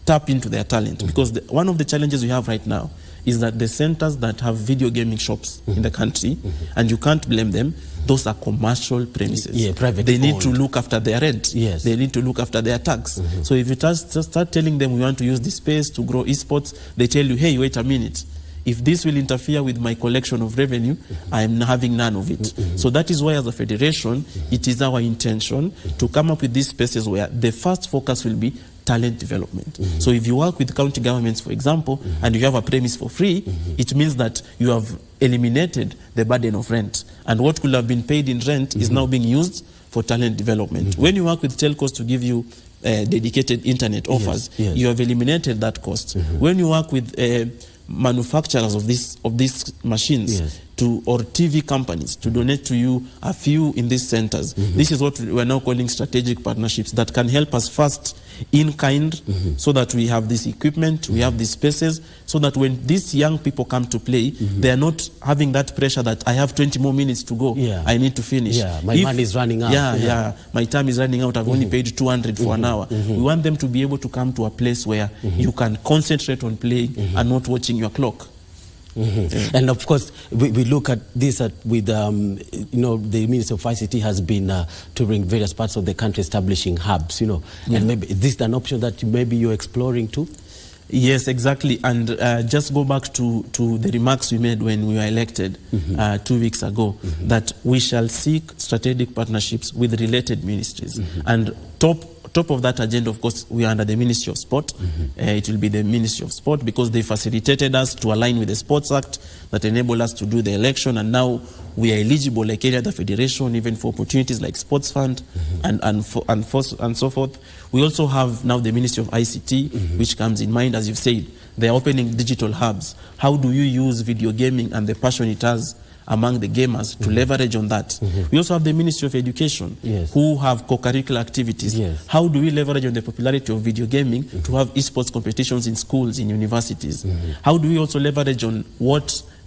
tap into their talent. Because one of the challenges we have right now is that the centers that have video gaming shops in the country, and you can't blame them, those are commercial premises. Yeah, private They need owned. to look after their rent. Yes. They need to look after their tax. So if you just start telling them we want to use this space to grow esports, they tell you, hey, wait a minute. If this will interfere with my collection of revenue, I am having none of it. So that is why, as a federation, it is our intention to come up with these spaces where the first focus will be talent development. So if you work with county governments, for example, and you have a premise for free, it means that you have eliminated the burden of rent. And what could have been paid in rent is now being used for talent development. When you work with telcos to give you dedicated internet offers, you have eliminated that cost. When you work with manufacturers of these machines, or TV companies to donate to you a few in these centers, this is what we are now calling strategic partnerships that can help us first in kind, so that we have this equipment, we have these spaces, so that when these young people come to play, they are not having that pressure that I have 20 more minutes to go, I need to finish. My money is running out. My time is running out, I've only paid 200 for an hour. We want them to be able to come to a place where you can concentrate on playing and not watching your clock. And of course, we look at this with, the Ministry of ICT has been touring various parts of the country, establishing hubs, and maybe is this an option that maybe you're exploring too? Yes, exactly. And just go back to the remarks we made when we were elected 2 weeks ago, that we shall seek strategic partnerships with related ministries. And top of that agenda, of course, we are under the Ministry of Sport. It will be the Ministry of Sport, because they facilitated us to align with the Sports Act that enabled us to do the election, and now we are eligible, like any other federation, even for opportunities like Sports Fund and so forth. We also have now the Ministry of ICT, which comes in mind, as you've said. They are opening digital hubs. How do you use video gaming and the passion it has among the gamers to leverage on that? We also have the Ministry of Education, who have co-curricular activities. How do we leverage on the popularity of video gaming to have esports competitions in schools, in universities? How do we also leverage on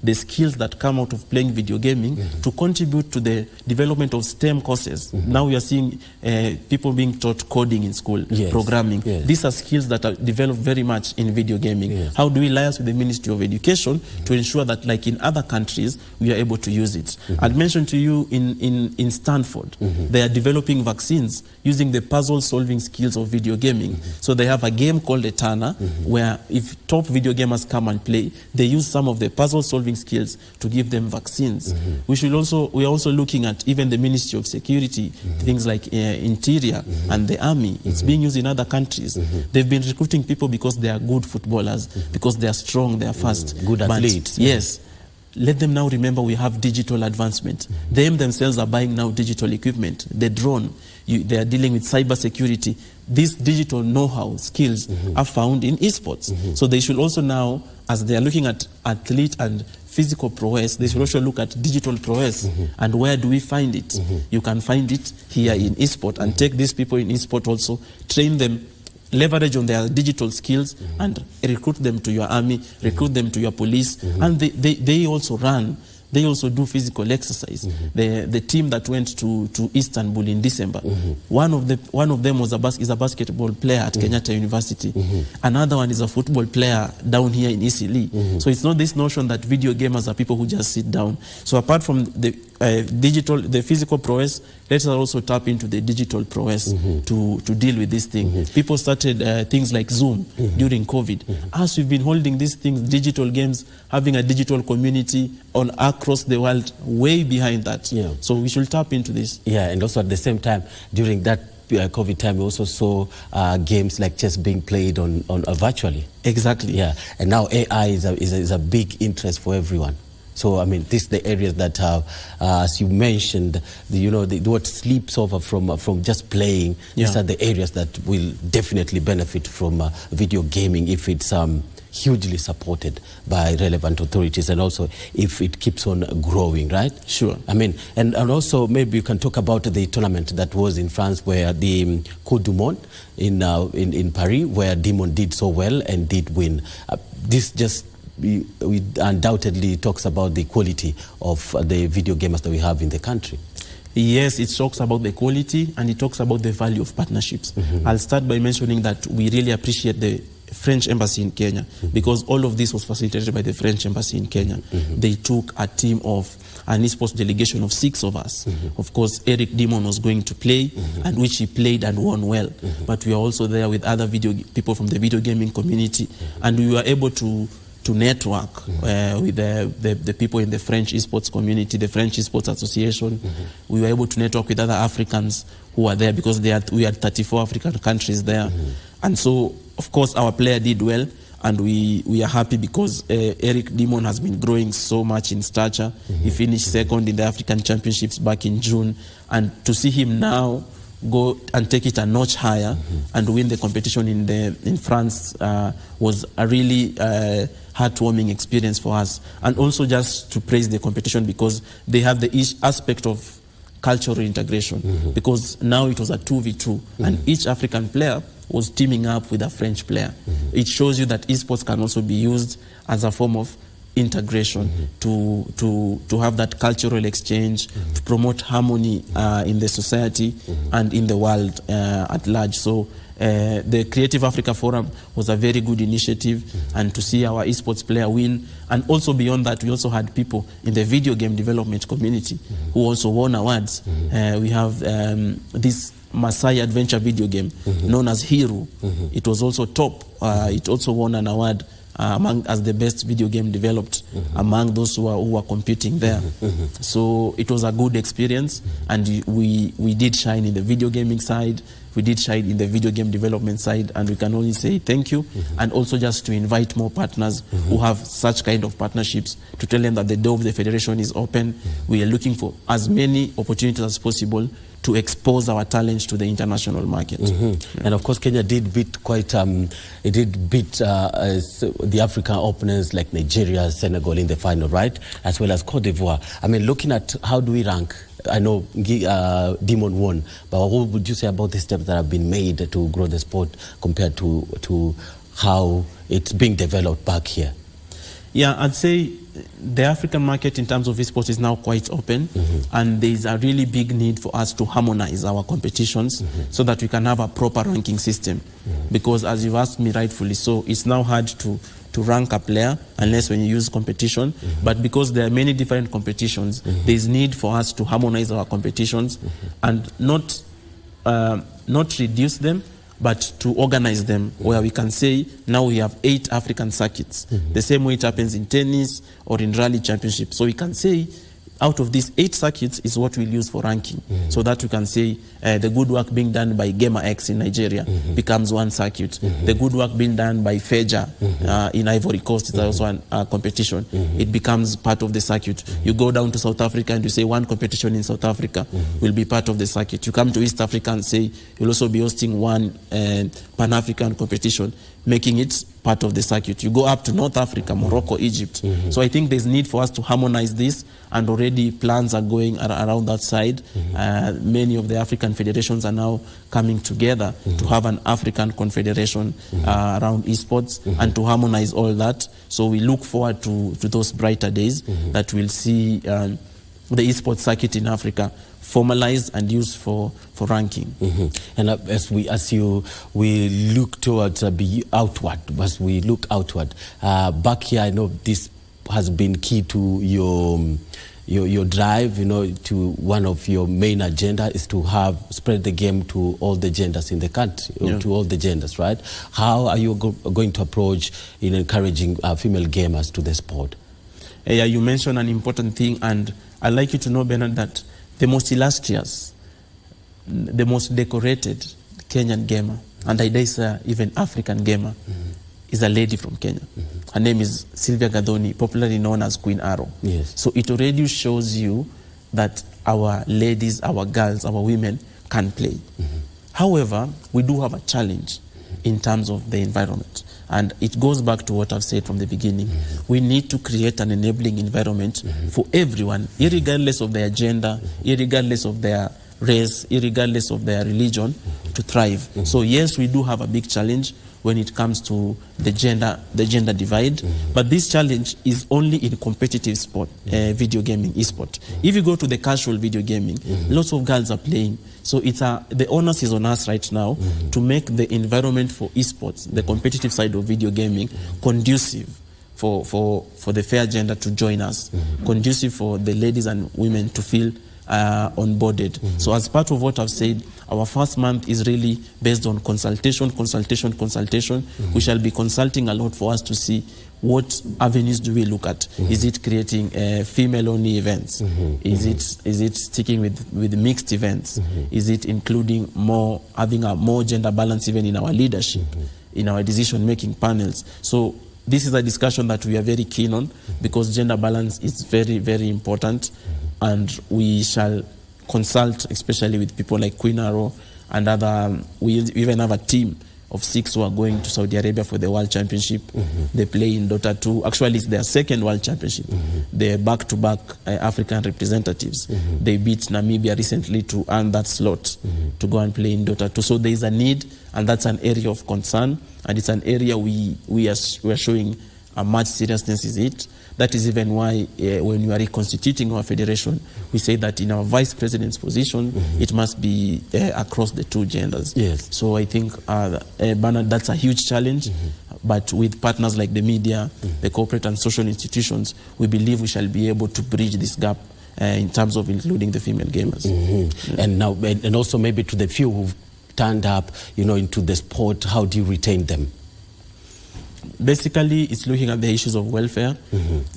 the skills that come out of playing video gaming to contribute to the development of STEM courses? Now we are seeing people being taught coding in school, programming. These are skills that are developed very much in video gaming. How do we liaise with the Ministry of Education to ensure that, like in other countries, we are able to use it? I'd mentioned to you in Stanford, they are developing vaccines using the puzzle-solving skills of video gaming. So they have a game called Etana, where if top video gamers come and play, they use some of the puzzle-solving skills to give them vaccines. We are also looking at even the Ministry of Security, things like Interior and the Army. It's being used in other countries. They've been recruiting people because they are good footballers, because they are strong, they are fast. Good athletes. Yes. Let them now remember we have digital advancement. They themselves are buying now digital equipment. The drone, they are dealing with cyber security. These digital know-how skills are found in esports. So they should also now, as they are looking at athlete and physical prowess, they should also look at digital prowess. And where do we find it? You can find it here in esport, and take these people in esport also, train them leverage on their digital skills and recruit them to your army, recruit them to your police, and they also run. They also do physical exercise. The team that went to Istanbul in December, one of them is a basketball player at Kenyatta University. Another one is a football player down here in Isili. So it's not this notion that video gamers are people who just sit down. So apart from the the physical prowess, let's also tap into the digital prowess to deal with this thing. People started things like Zoom during COVID. As we've been holding these things, digital games, having a digital community across the world, way behind that. Yeah. So we should tap into this. Yeah, and also at the same time, during that COVID time, we also saw games like chess being played on virtually. Exactly. Yeah, and now AI is a big interest for everyone. So I mean, these are the areas that, as you mentioned, what sleeps over from just playing. These are the areas that will definitely benefit from video gaming if it's hugely supported by relevant authorities, and also if it keeps on growing, right? Sure. I mean, and also maybe you can talk about the tournament that was in France, where the Coupe du Monde in Paris, where Demon did so well and did win. This just we undoubtedly talks about the quality of the video gamers that we have in the country. Yes, it talks about the quality and it talks about the value of partnerships. I'll start by mentioning that we really appreciate the French embassy in Kenya, because all of this was facilitated by the French embassy in Kenya. They took a team of an esports delegation of 6 of us. Of course, Eric Demon was going to play, and which he played and won well. But we are also there with other people from the video gaming community, and we were able to network with the people in the French esports community, the French Esports Association. We were able to network with other Africans who were there, because we had 34 African countries there. And so, of course, our player did well, and we are happy because Eric Demon has been growing so much in stature. He finished second in the African Championships back in June, and to see him now go and take it a notch higher and win the competition in France was a really heartwarming experience for us. And also just to praise the competition, because they have the aspect of cultural integration, because now it was a 2v2 and each African player was teaming up with a French player. It shows you that esports can also be used as a form of integration to have that cultural exchange, to promote harmony in the society and in the world at large. So the Creative Africa Forum was a very good initiative, and to see our esports player win. And also beyond that, we also had people in the video game development community who also won awards. We have this Maasai adventure video game known as Hero. It was also top. It also won an award as the best video game developed among those who were competing there. So it was a good experience, and we did shine in the video gaming side, we did shine in the video game development side, and we can only say thank you. And also just to invite more partners who have such kind of partnerships, to tell them that the door of the Federation is open. We are looking for as many opportunities as possible to expose our talents to the international market. And of course, Kenya did beat the African opponents like Nigeria, Senegal in the final, right? As well as Cote d'Ivoire. I mean, looking at how do we rank? I know Demon won, but what would you say about the steps that have been made to grow the sport compared to how it's being developed back here? Yeah, I'd say the African market in terms of esports is now quite open, and there is a really big need for us to harmonize our competitions so that we can have a proper ranking system. Because as you've asked me rightfully so, it's now hard to rank a player unless when you use competition. But because there are many different competitions, there is need for us to harmonize our competitions and not reduce them, but to organize them, where we can say now we have 8 African circuits, the same way it happens in tennis or in rally championship. So we can say out of these 8 circuits is what we'll use for ranking, so that we can say the good work being done by Gamer X in Nigeria becomes one circuit. The good work being done by Feja in Ivory Coast is also a competition. It becomes part of the circuit. You go down to South Africa and you say one competition in South Africa will be part of the circuit. You come to East Africa and say you'll also be hosting one Pan-African competition, making it part of the circuit. You go up to North Africa, Morocco, Egypt. So I think there's need for us to harmonize this, and already plans are going around that side. Many of the African federations are now coming together to have an African confederation around esports and to harmonize all that. So we look forward to those brighter days that we'll see the esports circuit in Africa formalized and used for ranking. And as we look towards outward, back here, I know this has been key to your drive, to one of your main agenda is to spread the game to all the genders in the country, to all the genders, right? How are you going to approach in encouraging female gamers to the sport? Yeah, you mentioned an important thing, and I'd like you to know, Bernard, that the most illustrious, the most decorated Kenyan gamer, and I dare say even African gamer, is a lady from Kenya. Her name is Sylvia Gadhoni, popularly known as Queen Arrow. Yes. So it already shows you that our ladies, our girls, our women can play. However, we do have a challenge in terms of the environment. And it goes back to what I've said from the beginning. We need to create an enabling environment for everyone, irregardless of their gender, irregardless of their race, irregardless of their religion, to thrive. So yes, we do have a big challenge when it comes to the gender divide, but this challenge is only in competitive sport, video gaming, esport. If you go to the casual video gaming, lots of girls are playing. So the onus is on us right now to make the environment for esports, the competitive side of video gaming, conducive for the fair gender to join us, conducive for the ladies and women to feel onboarded. So as part of what I've said, our first month is really based on consultation. We shall be consulting a lot for us to see what avenues do we look at. Is it creating female-only events? Is it sticking with mixed events? Is it including having a more gender balance even in our leadership, in our decision-making panels? So this is a discussion that we are very keen on, because gender balance is very, very important. And we shall consult, especially with people like Queen Arrow and other. We even have a team of 6 who are going to Saudi Arabia for the World Championship. They play in Dota 2. Actually, it's their second World Championship. They're back-to-back African representatives. They beat Namibia recently to earn that slot to go and play in Dota 2. So there is a need, and that's an area of concern, and it's an area we are showing a much seriousness is it. That is even why when we are reconstituting our federation, we say that in our vice president's position, it must be across the two genders. Yes. So I think, Bernard, that's a huge challenge. But with partners like the media, the corporate and social institutions, we believe we shall be able to bridge this gap in terms of including the female gamers. And now, and also maybe to the few who've turned up, into the sport, how do you retain them? Basically, it's looking at the issues of welfare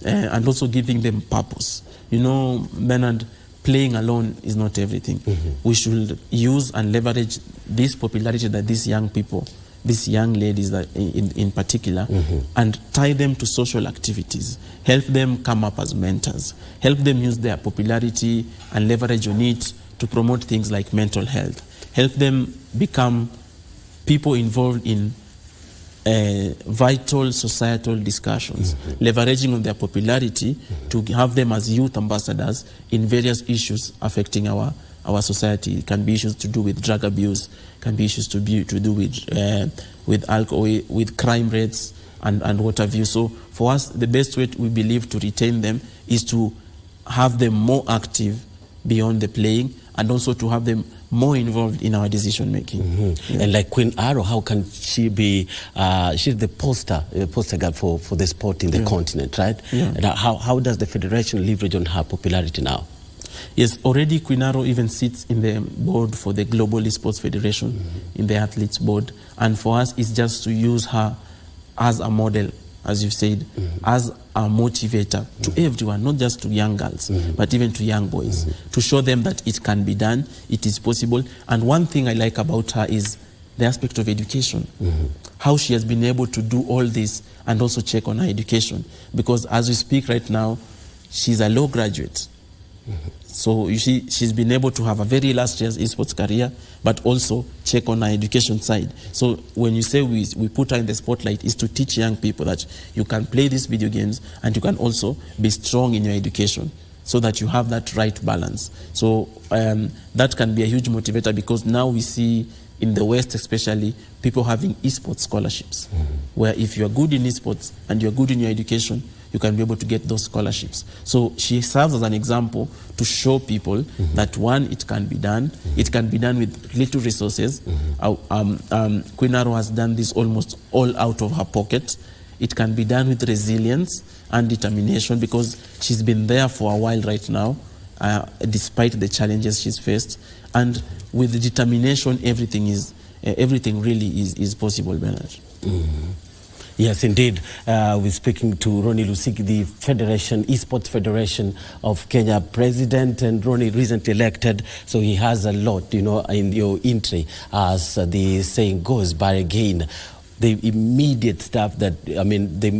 and also giving them purpose. Bernard, playing alone is not everything. We should use and leverage this popularity that these young people, these young ladies that in particular, and tie them to social activities. Help them come up as mentors. Help them use their popularity and leverage on it to promote things like mental health. Help them become people involved in vital societal discussions, leveraging on their popularity to have them as youth ambassadors in various issues affecting our society. It can be issues to do with drug abuse, can be issues to do with alcohol, with crime rates and what have you. So for us, the best way we believe to retain them is to have them more active beyond the playing, and also to have them more involved in our decision making. And like Queen Arrow, how can she be? She's the poster girl for the sport in the continent, right? And how does the federation leverage on her popularity now? Yes, already Queen Arrow even sits in the board for the Global Esports Federation, in the athletes board, and for us it's just to use her as a model, as you've said, as a motivator to everyone, not just to young girls, but even to young boys, to show them that it can be done, it is possible. And one thing I like about her is the aspect of education, how she has been able to do all this and also check on her education. Because as we speak right now, she's a law graduate. So you see, she's been able to have a very illustrious esports career, but also check on her education side. So when you say we put her in the spotlight, is to teach young people that you can play these video games and you can also be strong in your education, so that you have that right balance. So that can be a huge motivator, because now we see in the West especially, people having esports scholarships, where if you are good in esports and you are good in your education, you can be able to get those scholarships. So she serves as an example to show people that, one, it can be done. It can be done with little resources. Queen Arrow has done this almost all out of her pocket. It can be done with resilience and determination, because she's been there for a while right now, despite the challenges she's faced. And with determination, everything really is possible, Bernard. Yes, indeed. We're speaking to Ronnie Lusigi, the Esports Federation of Kenya president, and Ronnie recently elected, so he has a lot, in your entry, as the saying goes. But again, the immediate stuff the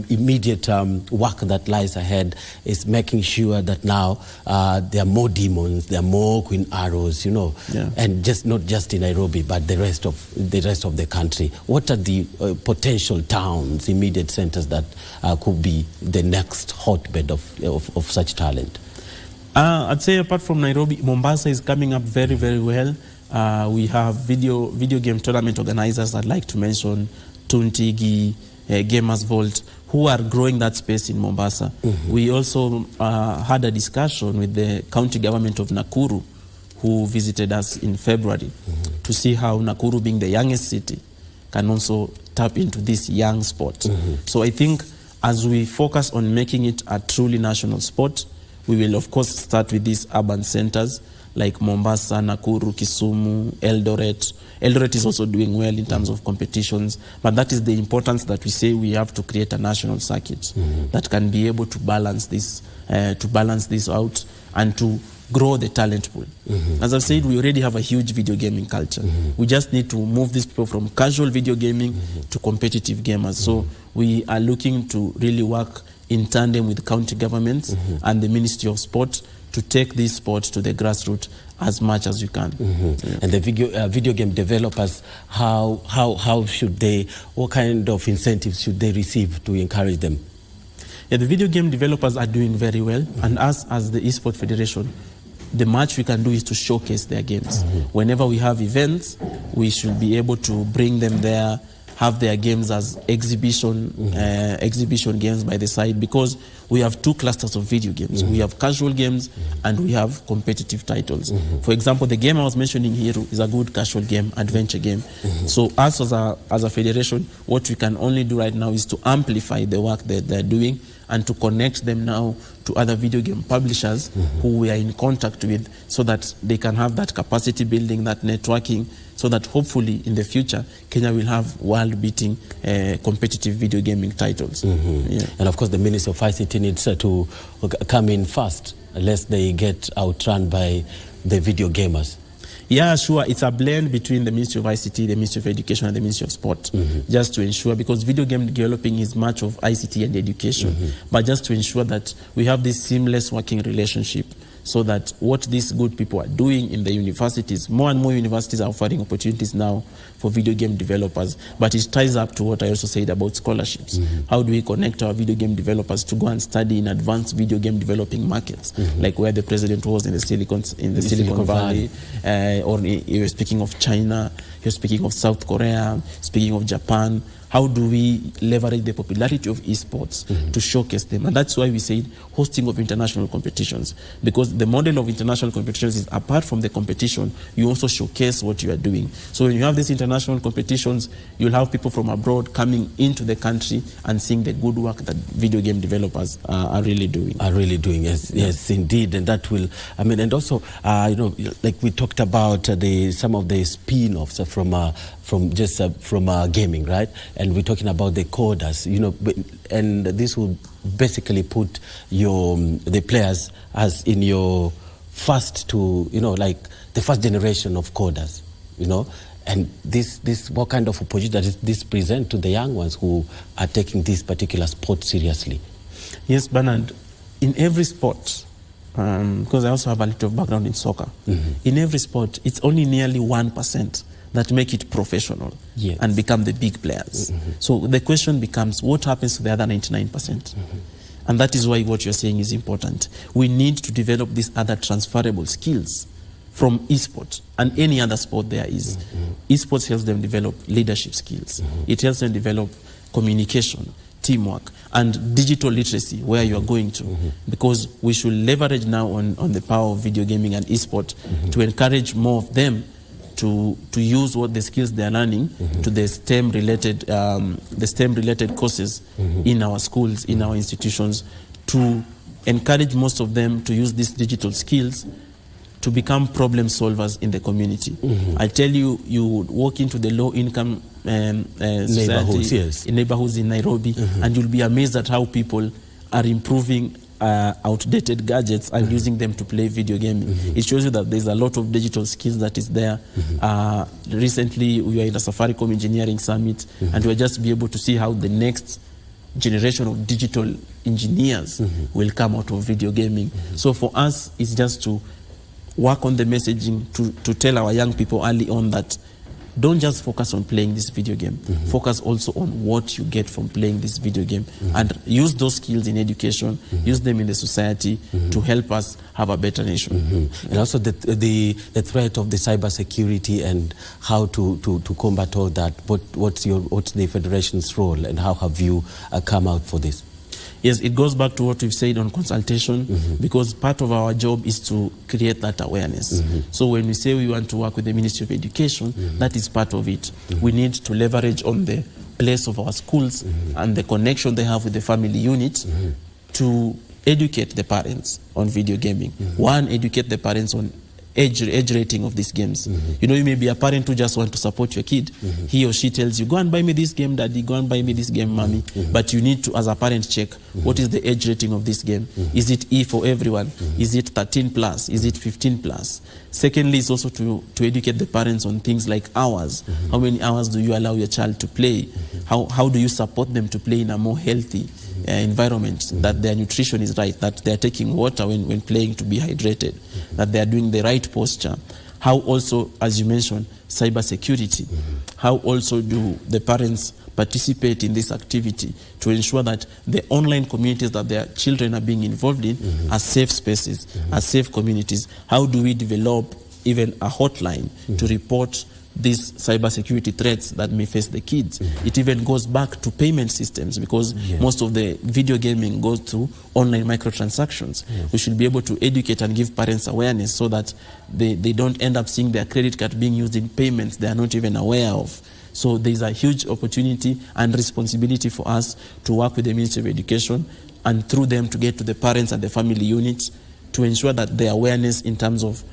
immediate work that lies ahead is making sure that now there are more demons, there are more Queen Arrows, and not just in Nairobi, but the rest of the country. What are the potential towns, immediate centers that could be the next hotbed of such talent? I'd say apart from Nairobi, Mombasa is coming up very, very well. We have video game tournament organizers I'd like to mention, Tuntigi, Gamers Vault, who are growing that space in Mombasa. We also had a discussion with the county government of Nakuru, who visited us in February, to see how Nakuru, being the youngest city, can also tap into this young sport. So I think as we focus on making it a truly national sport, we will of course start with these urban centers like Mombasa, Nakuru, Kisumu, Eldoret. Eldoret is also doing well in terms of competitions, but that is the importance that we say we have to create a national circuit that can be able to balance this out and to grow the talent pool. As I've said, we already have a huge video gaming culture. We just need to move these people from casual video gaming to competitive gamers. So we are looking to really work in tandem with county governments and the Ministry of Sport to take this sport to the grassroots as much as you can. And the video game developers, how should they, what kind of incentives should they receive to encourage them? Yeah, the video game developers are doing very well, and us as the Esports Federation, the much we can do is to showcase their games. Whenever we have events, we should be able to bring them there, have their games as exhibition games by the side, because we have two clusters of video games. We have casual games and we have competitive titles. For example, the game I was mentioning here is a good casual game, adventure game. So us as a federation, what we can only do right now is to amplify the work that they're doing and to connect them now to other video game publishers who we are in contact with, so that they can have that capacity building, that networking, so that hopefully in the future, Kenya will have world-beating competitive video gaming titles. And of course, the Ministry of ICT needs to come in fast, lest they get outrun by the video gamers. Yeah, sure. It's a blend between the Ministry of ICT, the Ministry of Education, and the Ministry of Sport, just to ensure, because video game developing is much of ICT and education, but just to ensure that we have this seamless working relationship, so that what these good people are doing in the universities, more and more universities are offering opportunities now for video game developers, but it ties up to what I also said about scholarships. How do we connect our video game developers to go and study in advanced video game developing markets, like where the president was in the Silicon Valley, or you're speaking of China, you're speaking of South Korea, speaking of Japan. How do we leverage the popularity of esports to showcase them? And that's why we said hosting of international competitions, because the model of international competitions is, apart from the competition, you also showcase what you are doing. So when you have these international competitions, you'll have people from abroad coming into the country and seeing the good work that video game developers are really doing. Yes, indeed. And that will, and also, like we talked about some of the spin-offs from gaming, right? And we're talking about the coders, and this will basically put the players as in your first like the first generation of coders, and this what kind of opportunity does this present to the young ones who are taking this particular sport seriously? Yes, Bernard, in every sport, because I also have a little background in soccer. In every sport, it's only nearly 1% that make it professional and become the big players. So the question becomes, what happens to the other 99%? And that is why what you're saying is important. We need to develop these other transferable skills from esports and any other sport there is. Esports helps them develop leadership skills. It helps them develop communication, teamwork, and digital literacy, where you are going to. Because we should leverage now on the power of video gaming and esports to encourage more of them to use what the skills they are learning to the STEM-related courses in our schools, in our institutions, to encourage most of them to use these digital skills to become problem solvers in the community. I tell you, you would walk into the low-income neighborhoods in Nairobi, and you'll be amazed at how people are improving outdated gadgets and using them to play video gaming. It shows you that there's a lot of digital skills that is there. Recently, we were in a Safaricom Engineering Summit, and we're just be able to see how the next generation of digital engineers will come out of video gaming. So for us, it's just to work on the messaging to tell our young people early on that don't just focus on playing this video game. Focus also on what you get from playing this video game, and use those skills in education, use them in the society to help us have a better nation. And also the threat of the cybersecurity and how to combat all that. What's the Federation's role, and how have you come out for this? Yes, it goes back to what we've said on consultation, because part of our job is to create that awareness. So when we say we want to work with the Ministry of Education, that is part of it. We need to leverage on the place of our schools and the connection they have with the family unit to educate the parents on video gaming. One, educate the parents on age rating of these games. You know, you may be a parent who just want to support your kid. He or she tells you, go and buy me this game, daddy, go and buy me this game, mommy. But you need to, as a parent, check what is the age rating of this game. Is it E for everyone? Is it 13 plus? Is it 15 plus? Secondly, is also to educate the parents on things like hours. How many hours do you allow your child to play? How do you support them to play in a more healthy environment, that their nutrition is right, that they are taking water when playing to be hydrated, that they are doing the right posture. How also, as you mentioned, cybersecurity. How also do the parents participate in this activity to ensure that the online communities that their children are being involved in are safe spaces, are safe communities? How do we develop even a hotline to report these cybersecurity threats that may face the kids? It even goes back to payment systems, because most of the video gaming goes through online microtransactions. We should be able to educate and give parents awareness so that they don't end up seeing their credit card being used in payments they are not even aware of. So there's a huge opportunity and responsibility for us to work with the Ministry of Education, and through them to get to the parents and the family units to ensure that the awareness in terms of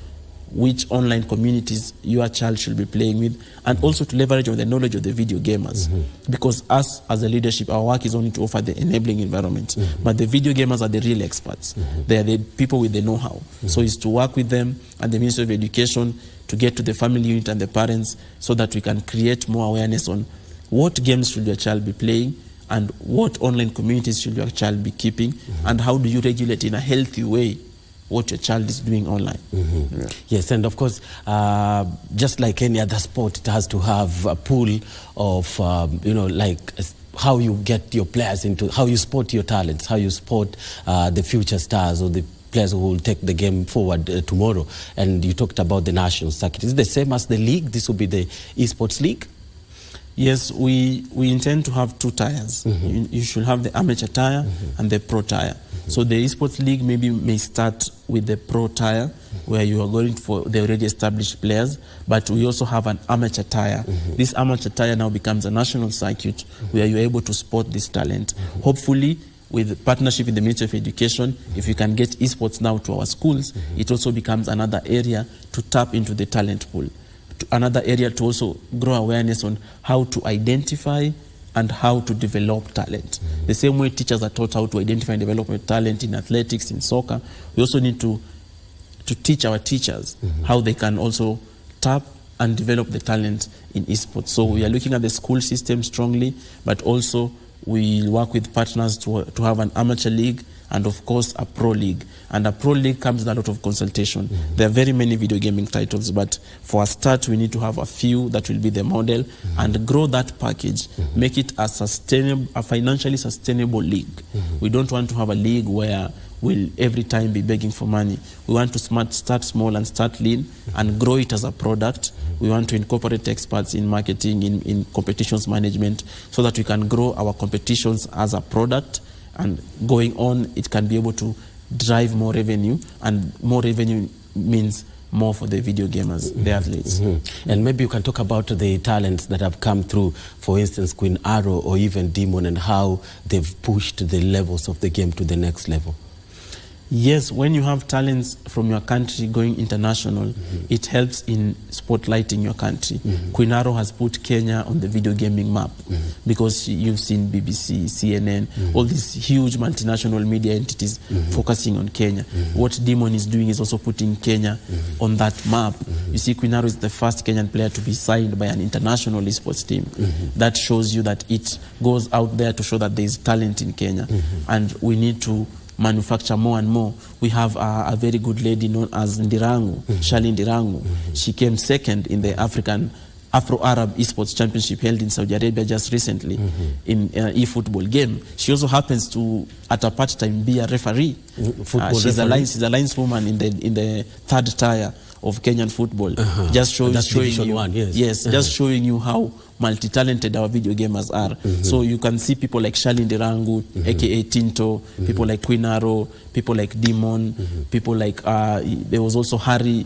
which online communities your child should be playing with, and also to leverage on the knowledge of the video gamers. Because us, as a leadership, our work is only to offer the enabling environment. But the video gamers are the real experts. They are the people with the know-how. So it's to work with them and the Ministry of Education to get to the family unit and the parents, so that we can create more awareness on what games should your child be playing, and what online communities should your child be keeping, and how do you regulate in a healthy way what your child is doing online. Yes, and of course, just like any other sport, it has to have a pool of, like how you get your players into, how you spot your talents, how you spot the future stars or the players who will take the game forward tomorrow. And you talked about the national circuit. Is it the same as the league? This will be the Esports League? Yes, we intend to have two tiers. You should have the amateur tier and the pro tier. So the Esports League may start with the pro tier, where you are going for the already established players, but we also have an amateur tier. This amateur tier now becomes a national circuit where you're able to spot this talent. Hopefully, with partnership with the Ministry of Education, if we can get esports now to our schools, it also becomes another area to tap into the talent pool. Another area to also grow awareness on how to identify and how to develop talent. The same way teachers are taught how to identify and develop talent in athletics, in soccer, we also need to teach our teachers how they can also tap and develop the talent in esports. So we are looking at the school system strongly, but also we work with partners to have an amateur league and of course a pro league. And a pro league comes with a lot of consultation. There are very many video gaming titles, but for a start we need to have a few that will be the model and grow that package, make it a financially sustainable league. We don't want to have a league where we'll every time be begging for money. We want to start small and start lean and grow it as a product. We want to incorporate experts in marketing, in competitions management, so that we can grow our competitions as a product, and going on it can be able to drive more revenue, and more revenue means more for the video gamers, the athletes. And maybe you can talk about the talents that have come through, for instance, Queen Arrow or even Demon, and how they've pushed the levels of the game to the next level. Yes, when you have talents from your country going international, it helps in spotlighting your country. Queen Arrow has put Kenya on the video gaming map because you've seen BBC, CNN, all these huge multinational media entities focusing on Kenya. What Demon is doing is also putting Kenya on that map. You see, Queen Arrow is the first Kenyan player to be signed by an international esports team. That shows you that it goes out there to show that there is talent in Kenya, and we need to manufacture more and more. We have a very good lady known as Ndirangu, Shali Ndirangu. She came second in the Afro-Arab Esports Championship held in Saudi Arabia just recently in e-football game. She also happens to, at a part time, be a referee. She's a lineswoman in the third tier of Kenyan football. Just showing you, just showing you how multi-talented our video gamers are. So you can see people like Shali Ndirangu, aka Tinto, people like Queen Arrow, people like Demon, people like there was also Harry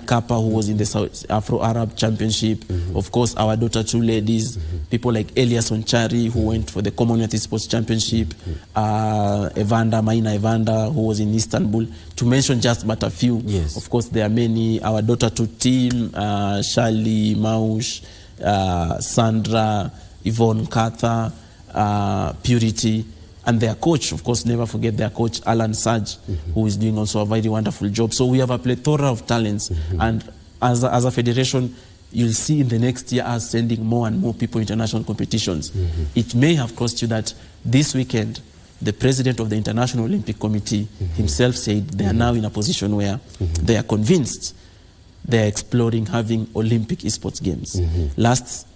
Kappa, who was in the Afro-Arab Championship. Of course, our daughter two ladies, people like Elias Onchari, who went for the Commonwealth Esports Championship, Maina Evander, who was in Istanbul, to mention just but a few. Of course, there are many. Our daughter two team, Shali, Maush, Sandra, Yvonne Katha, Purity, and their coach, of course, never forget their coach, Alan Saj, who is doing also a very wonderful job. So we have a plethora of talents, and as a federation, you'll see in the next year us sending more and more people international competitions. It may have cost you that this weekend, the president of the International Olympic Committee himself said they are now in a position where they are convinced they're exploring having Olympic esports games. Last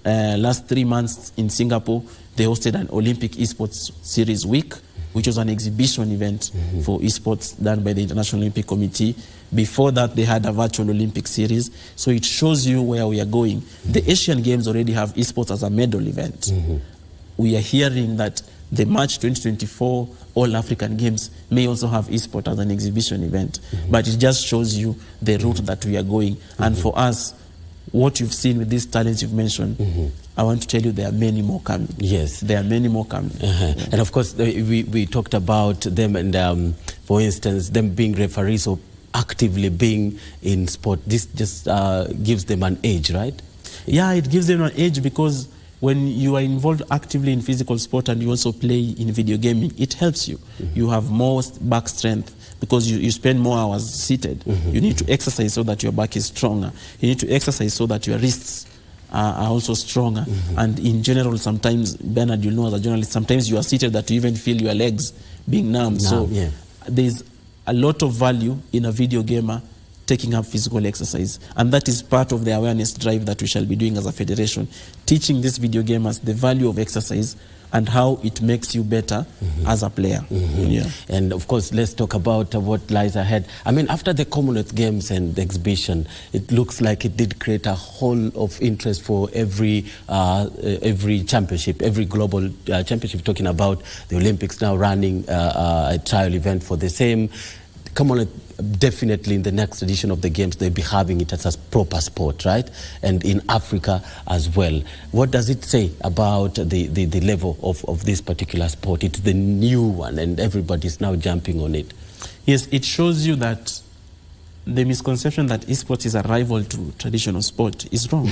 3 months in Singapore, they hosted an Olympic esports series week, which was an exhibition event for esports done by the International Olympic Committee. Before that, they had a virtual Olympic series. So it shows you where we are going. The Asian Games already have esports as a medal event. We are hearing that the March 2024 All African Games may also have esports as an exhibition event. But it just shows you the route that we are going. And for us, what you've seen with these talents you've mentioned, I want to tell you there are many more coming. Yes. There are many more coming. And of course, we talked about them, and for instance, them being referees or actively being in sport. This just gives them an edge, right? Yeah, it gives them an edge because when you are involved actively in physical sport and you also play in video gaming, it helps you. You have more back strength because you spend more hours seated. You need to exercise so that your back is stronger. You need to exercise so that your wrists are also stronger. And in general, sometimes, Bernard, you know as a journalist, sometimes you are seated that you even feel your legs being numb. So there's a lot of value in a video gamer taking up physical exercise, and that is part of the awareness drive that we shall be doing as a federation, teaching these video gamers the value of exercise and how it makes you better as a player. And of course, let's talk about what lies ahead. I mean, after the Commonwealth Games and the exhibition, it looks like it did create a whole of interest for every championship, every global championship, talking about the Olympics now running a trial event for the same. Commonwealth, definitely in the next edition of the Games, they'll be having it as a proper sport, right? And in Africa as well. What does it say about the level of this particular sport? It's the new one and everybody's now jumping on it. Yes, it shows you that the misconception that esports is a rival to traditional sport is wrong.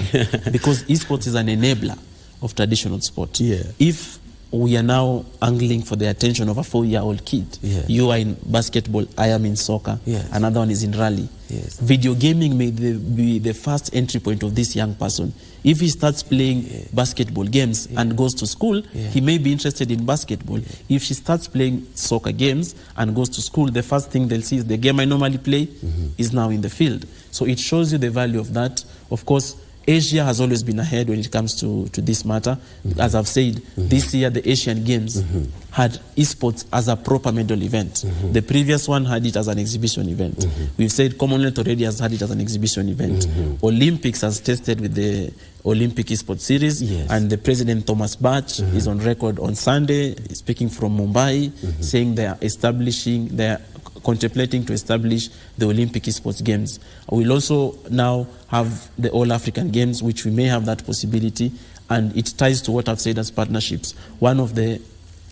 Because esports is an enabler of traditional sport. If we are now angling for the attention of a 4-year-old kid. Yes. You are in basketball, I am in soccer, Yes. another one is in rally. Yes. Video gaming may be the first entry point of this young person. If he starts playing basketball games and goes to school, he may be interested in basketball. If she starts playing soccer games and goes to school, the first thing they'll see is the game I normally play is now in the field. So it shows you the value of that. Of course, Asia has always been ahead when it comes to this matter. As I've said, this year the Asian Games had esports as a proper medal event. The previous one had it as an exhibition event. We've said Commonwealth already has had it as an exhibition event. Olympics has tested with the Olympic Esports Series, and the President Thomas Bach is on record on Sunday, speaking from Mumbai, saying they are contemplating to establish the Olympic Esports Games. We'll also now have the All African Games, which we may have that possibility, and it ties to what I've said as partnerships. One of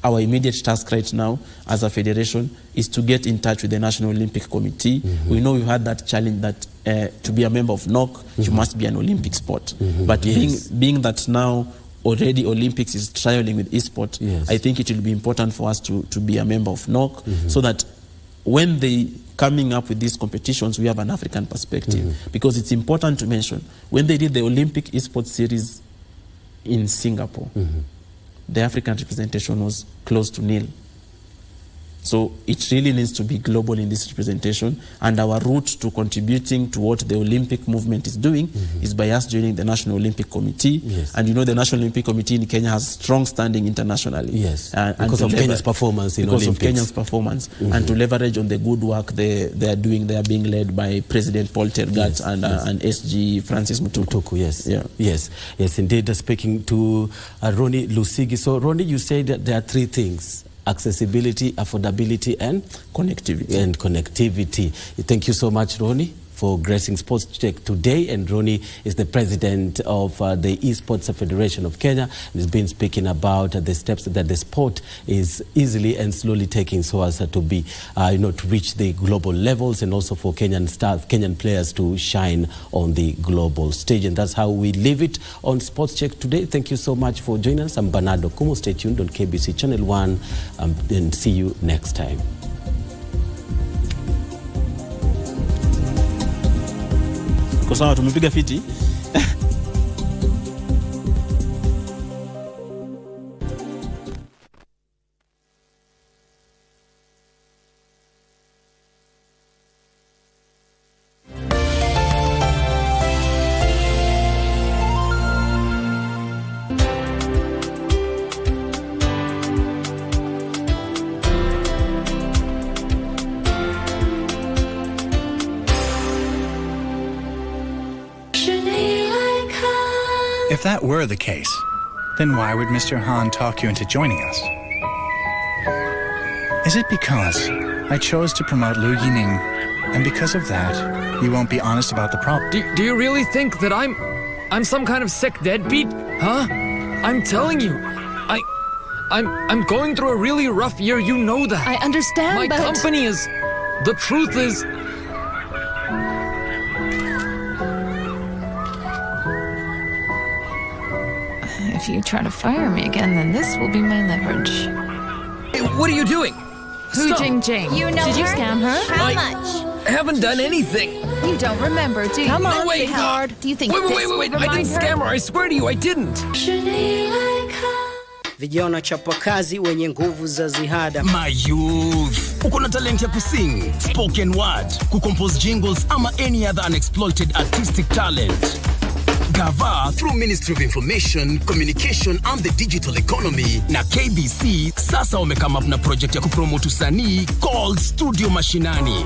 our immediate task right now as a federation is to get in touch with the National Olympic Committee. We know we've had that challenge that to be a member of NOC, you must be an Olympic sport. But being that now already Olympics is trialing with eSport, I think it will be important for us to be a member of NOC so that when they coming up with these competitions, we have an African perspective. Because it's important to mention, when they did the Olympic Esports Series in Singapore, the African representation was close to nil. So it really needs to be global in this representation, and our route to contributing to what the Olympic movement is doing is by us joining the National Olympic Committee. And you know the National Olympic Committee in Kenya has strong standing internationally. Because of Kenya's performance in Olympics. Because of Kenya's performance. And to leverage on the good work they are doing, they are being led by President Paul Tergat and SG Francis Mutuku. Yes, indeed. Speaking to Ronnie Lusigi. So Ronnie, you said that there are three things: accessibility, affordability, and connectivity. Thank you so much, Ronnie, for gracing Sports Check today. And Ronnie is the president of the Esports Federation of Kenya, and has been speaking about the steps that the sport is easily and slowly taking so as to be, to reach the global levels, and also for Kenyan players to shine on the global stage. And that's how we leave it on Sports Check today. Thank you so much for joining us. I'm Bernard Okumu. Stay tuned on KBC Channel 1, and see you next time. Kwa sawa tumepiga fiti. If that were the case, then why would Mr. Han talk you into joining us? Is it because I chose to promote Liu Yining, and because of that, you won't be honest about the problem? Do you really think that I'm some kind of sick deadbeat? Huh? I'm telling you, I'm going through a really rough year, you know that. I understand, My but... company is... The truth is... If you try to fire me again, then this will be my leverage. Hey, what are you doing? Hu Stop. Jingjing. You know Did you her? scam her? How much? I haven't done anything. You don't remember, do you? Come on, No, wait. big hard. Do you think Wait, this wait, will wait. I remind didn't her? scam her. I swear to you, I didn't. Vijana chapakazi wenye nguvu za ziada. My youth, uko na talent ya kusing, spoken word, kucompose jingles ama any other unexploited artistic talent. Gava through Ministry of Information, Communication and the Digital Economy na KBC sasa wamekama up na project ya kupromote usanii called Studio Mashinani.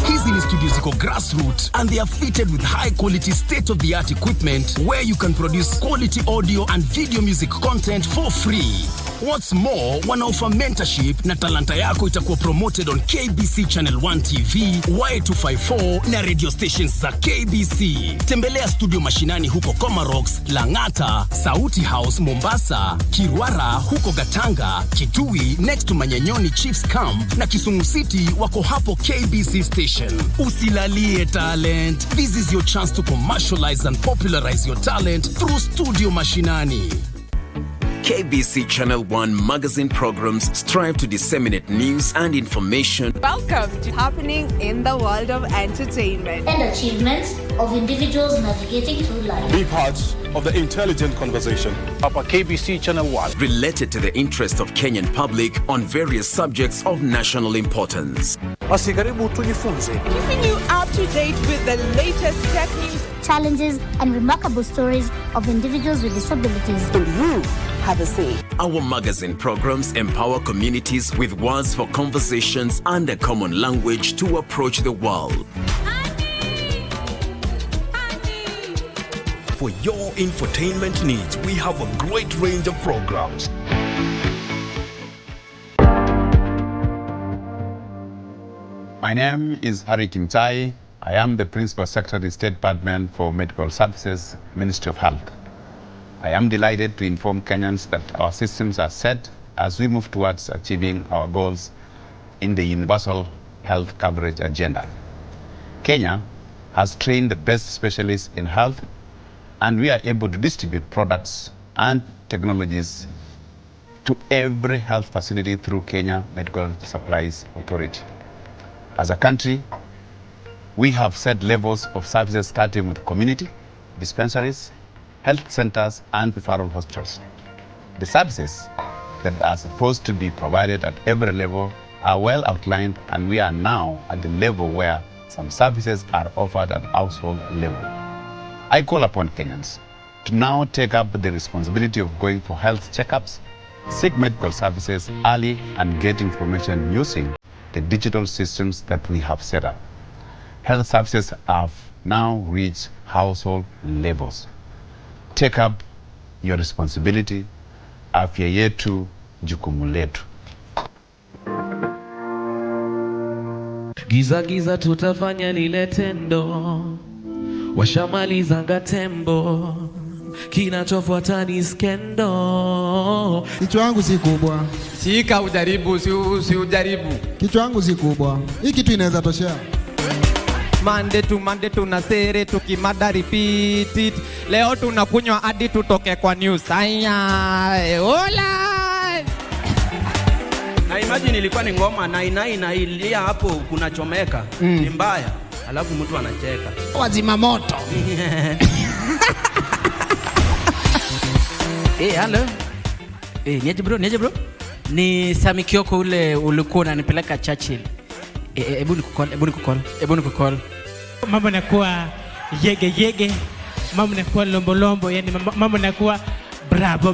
Hizi ni studios ziko grassroots and they are fitted with high quality state-of-the-art equipment where you can produce quality audio and video music content for free. What's more, wanaoffer mentorship na talanta yako itakuwa promoted on KBC Channel 1 TV, Y254 na radio stations za KBC. Tembelea Studio Mashinani huko Comarox, Langata, Sauti House Mombasa, Kirwara huko Gatanga, Kitui next to Manyanyoni Chiefs Camp na Kisumu City wako hapo KBC station. Usilalie talent. This is your chance to commercialize and popularize your talent through Studio Mashinani. KBC Channel 1 magazine programs strive to disseminate news and information. Welcome to Happening in the World of Entertainment and achievements of individuals navigating through life. Be part of the intelligent conversation of KBC Channel 1. Related to the interest of Kenyan public on various subjects of national importance. Asigaribu tujifunze. Keeping you up to date with the latest tech news, challenges and remarkable stories of individuals with disabilities. And you have a say. Our magazine programs empower communities with words for conversations and a common language to approach the world. For your infotainment needs, we have a great range of programs. My name is Harry Kimtai. I am the Principal Secretary, State Department for Medical Services, Ministry of Health. I am delighted to inform Kenyans that our systems are set as we move towards achieving our goals in the universal health coverage agenda. Kenya has trained the best specialists in health, and we are able to distribute products and technologies to every health facility through Kenya Medical Supplies Authority. As a country, we have set levels of services starting with community, dispensaries, health centers, and referral hospitals. The services that are supposed to be provided at every level are well outlined, and we are now at the level where some services are offered at household level. I call upon Kenyans to now take up the responsibility of going for health checkups, seek medical services early, and get information using the digital systems that we have set up. Health services have now reached household levels. Take up your responsibility. Afya yetu, jukumu letu. Giza giza tutafanya lile tendo, washamaliza ngatembo, kinachofuata ni skendo. Kichwa changu si kubwa. Shika ujaribu, si ujaribu. Kichwa changu si kubwa. Hii kitu inaweza toshea. Monday tunasere tukimada repeat it. Leo tunakunywa hadi tutoke kwa news. Aya, hola. Na imagine ilikuwa ni ngoma na ilia hapo kuna chomeka. Ni mbaya. Alafu mtu anacheka. Wazima moto. Hello. Niaje bro? Ni Sami Kioko ule ulikuwa unanipeleka Churchill. Ebu nikukol. Mambo nakuwa yege, mambo nakuwa lombo, yani mambo nakuwa bravo.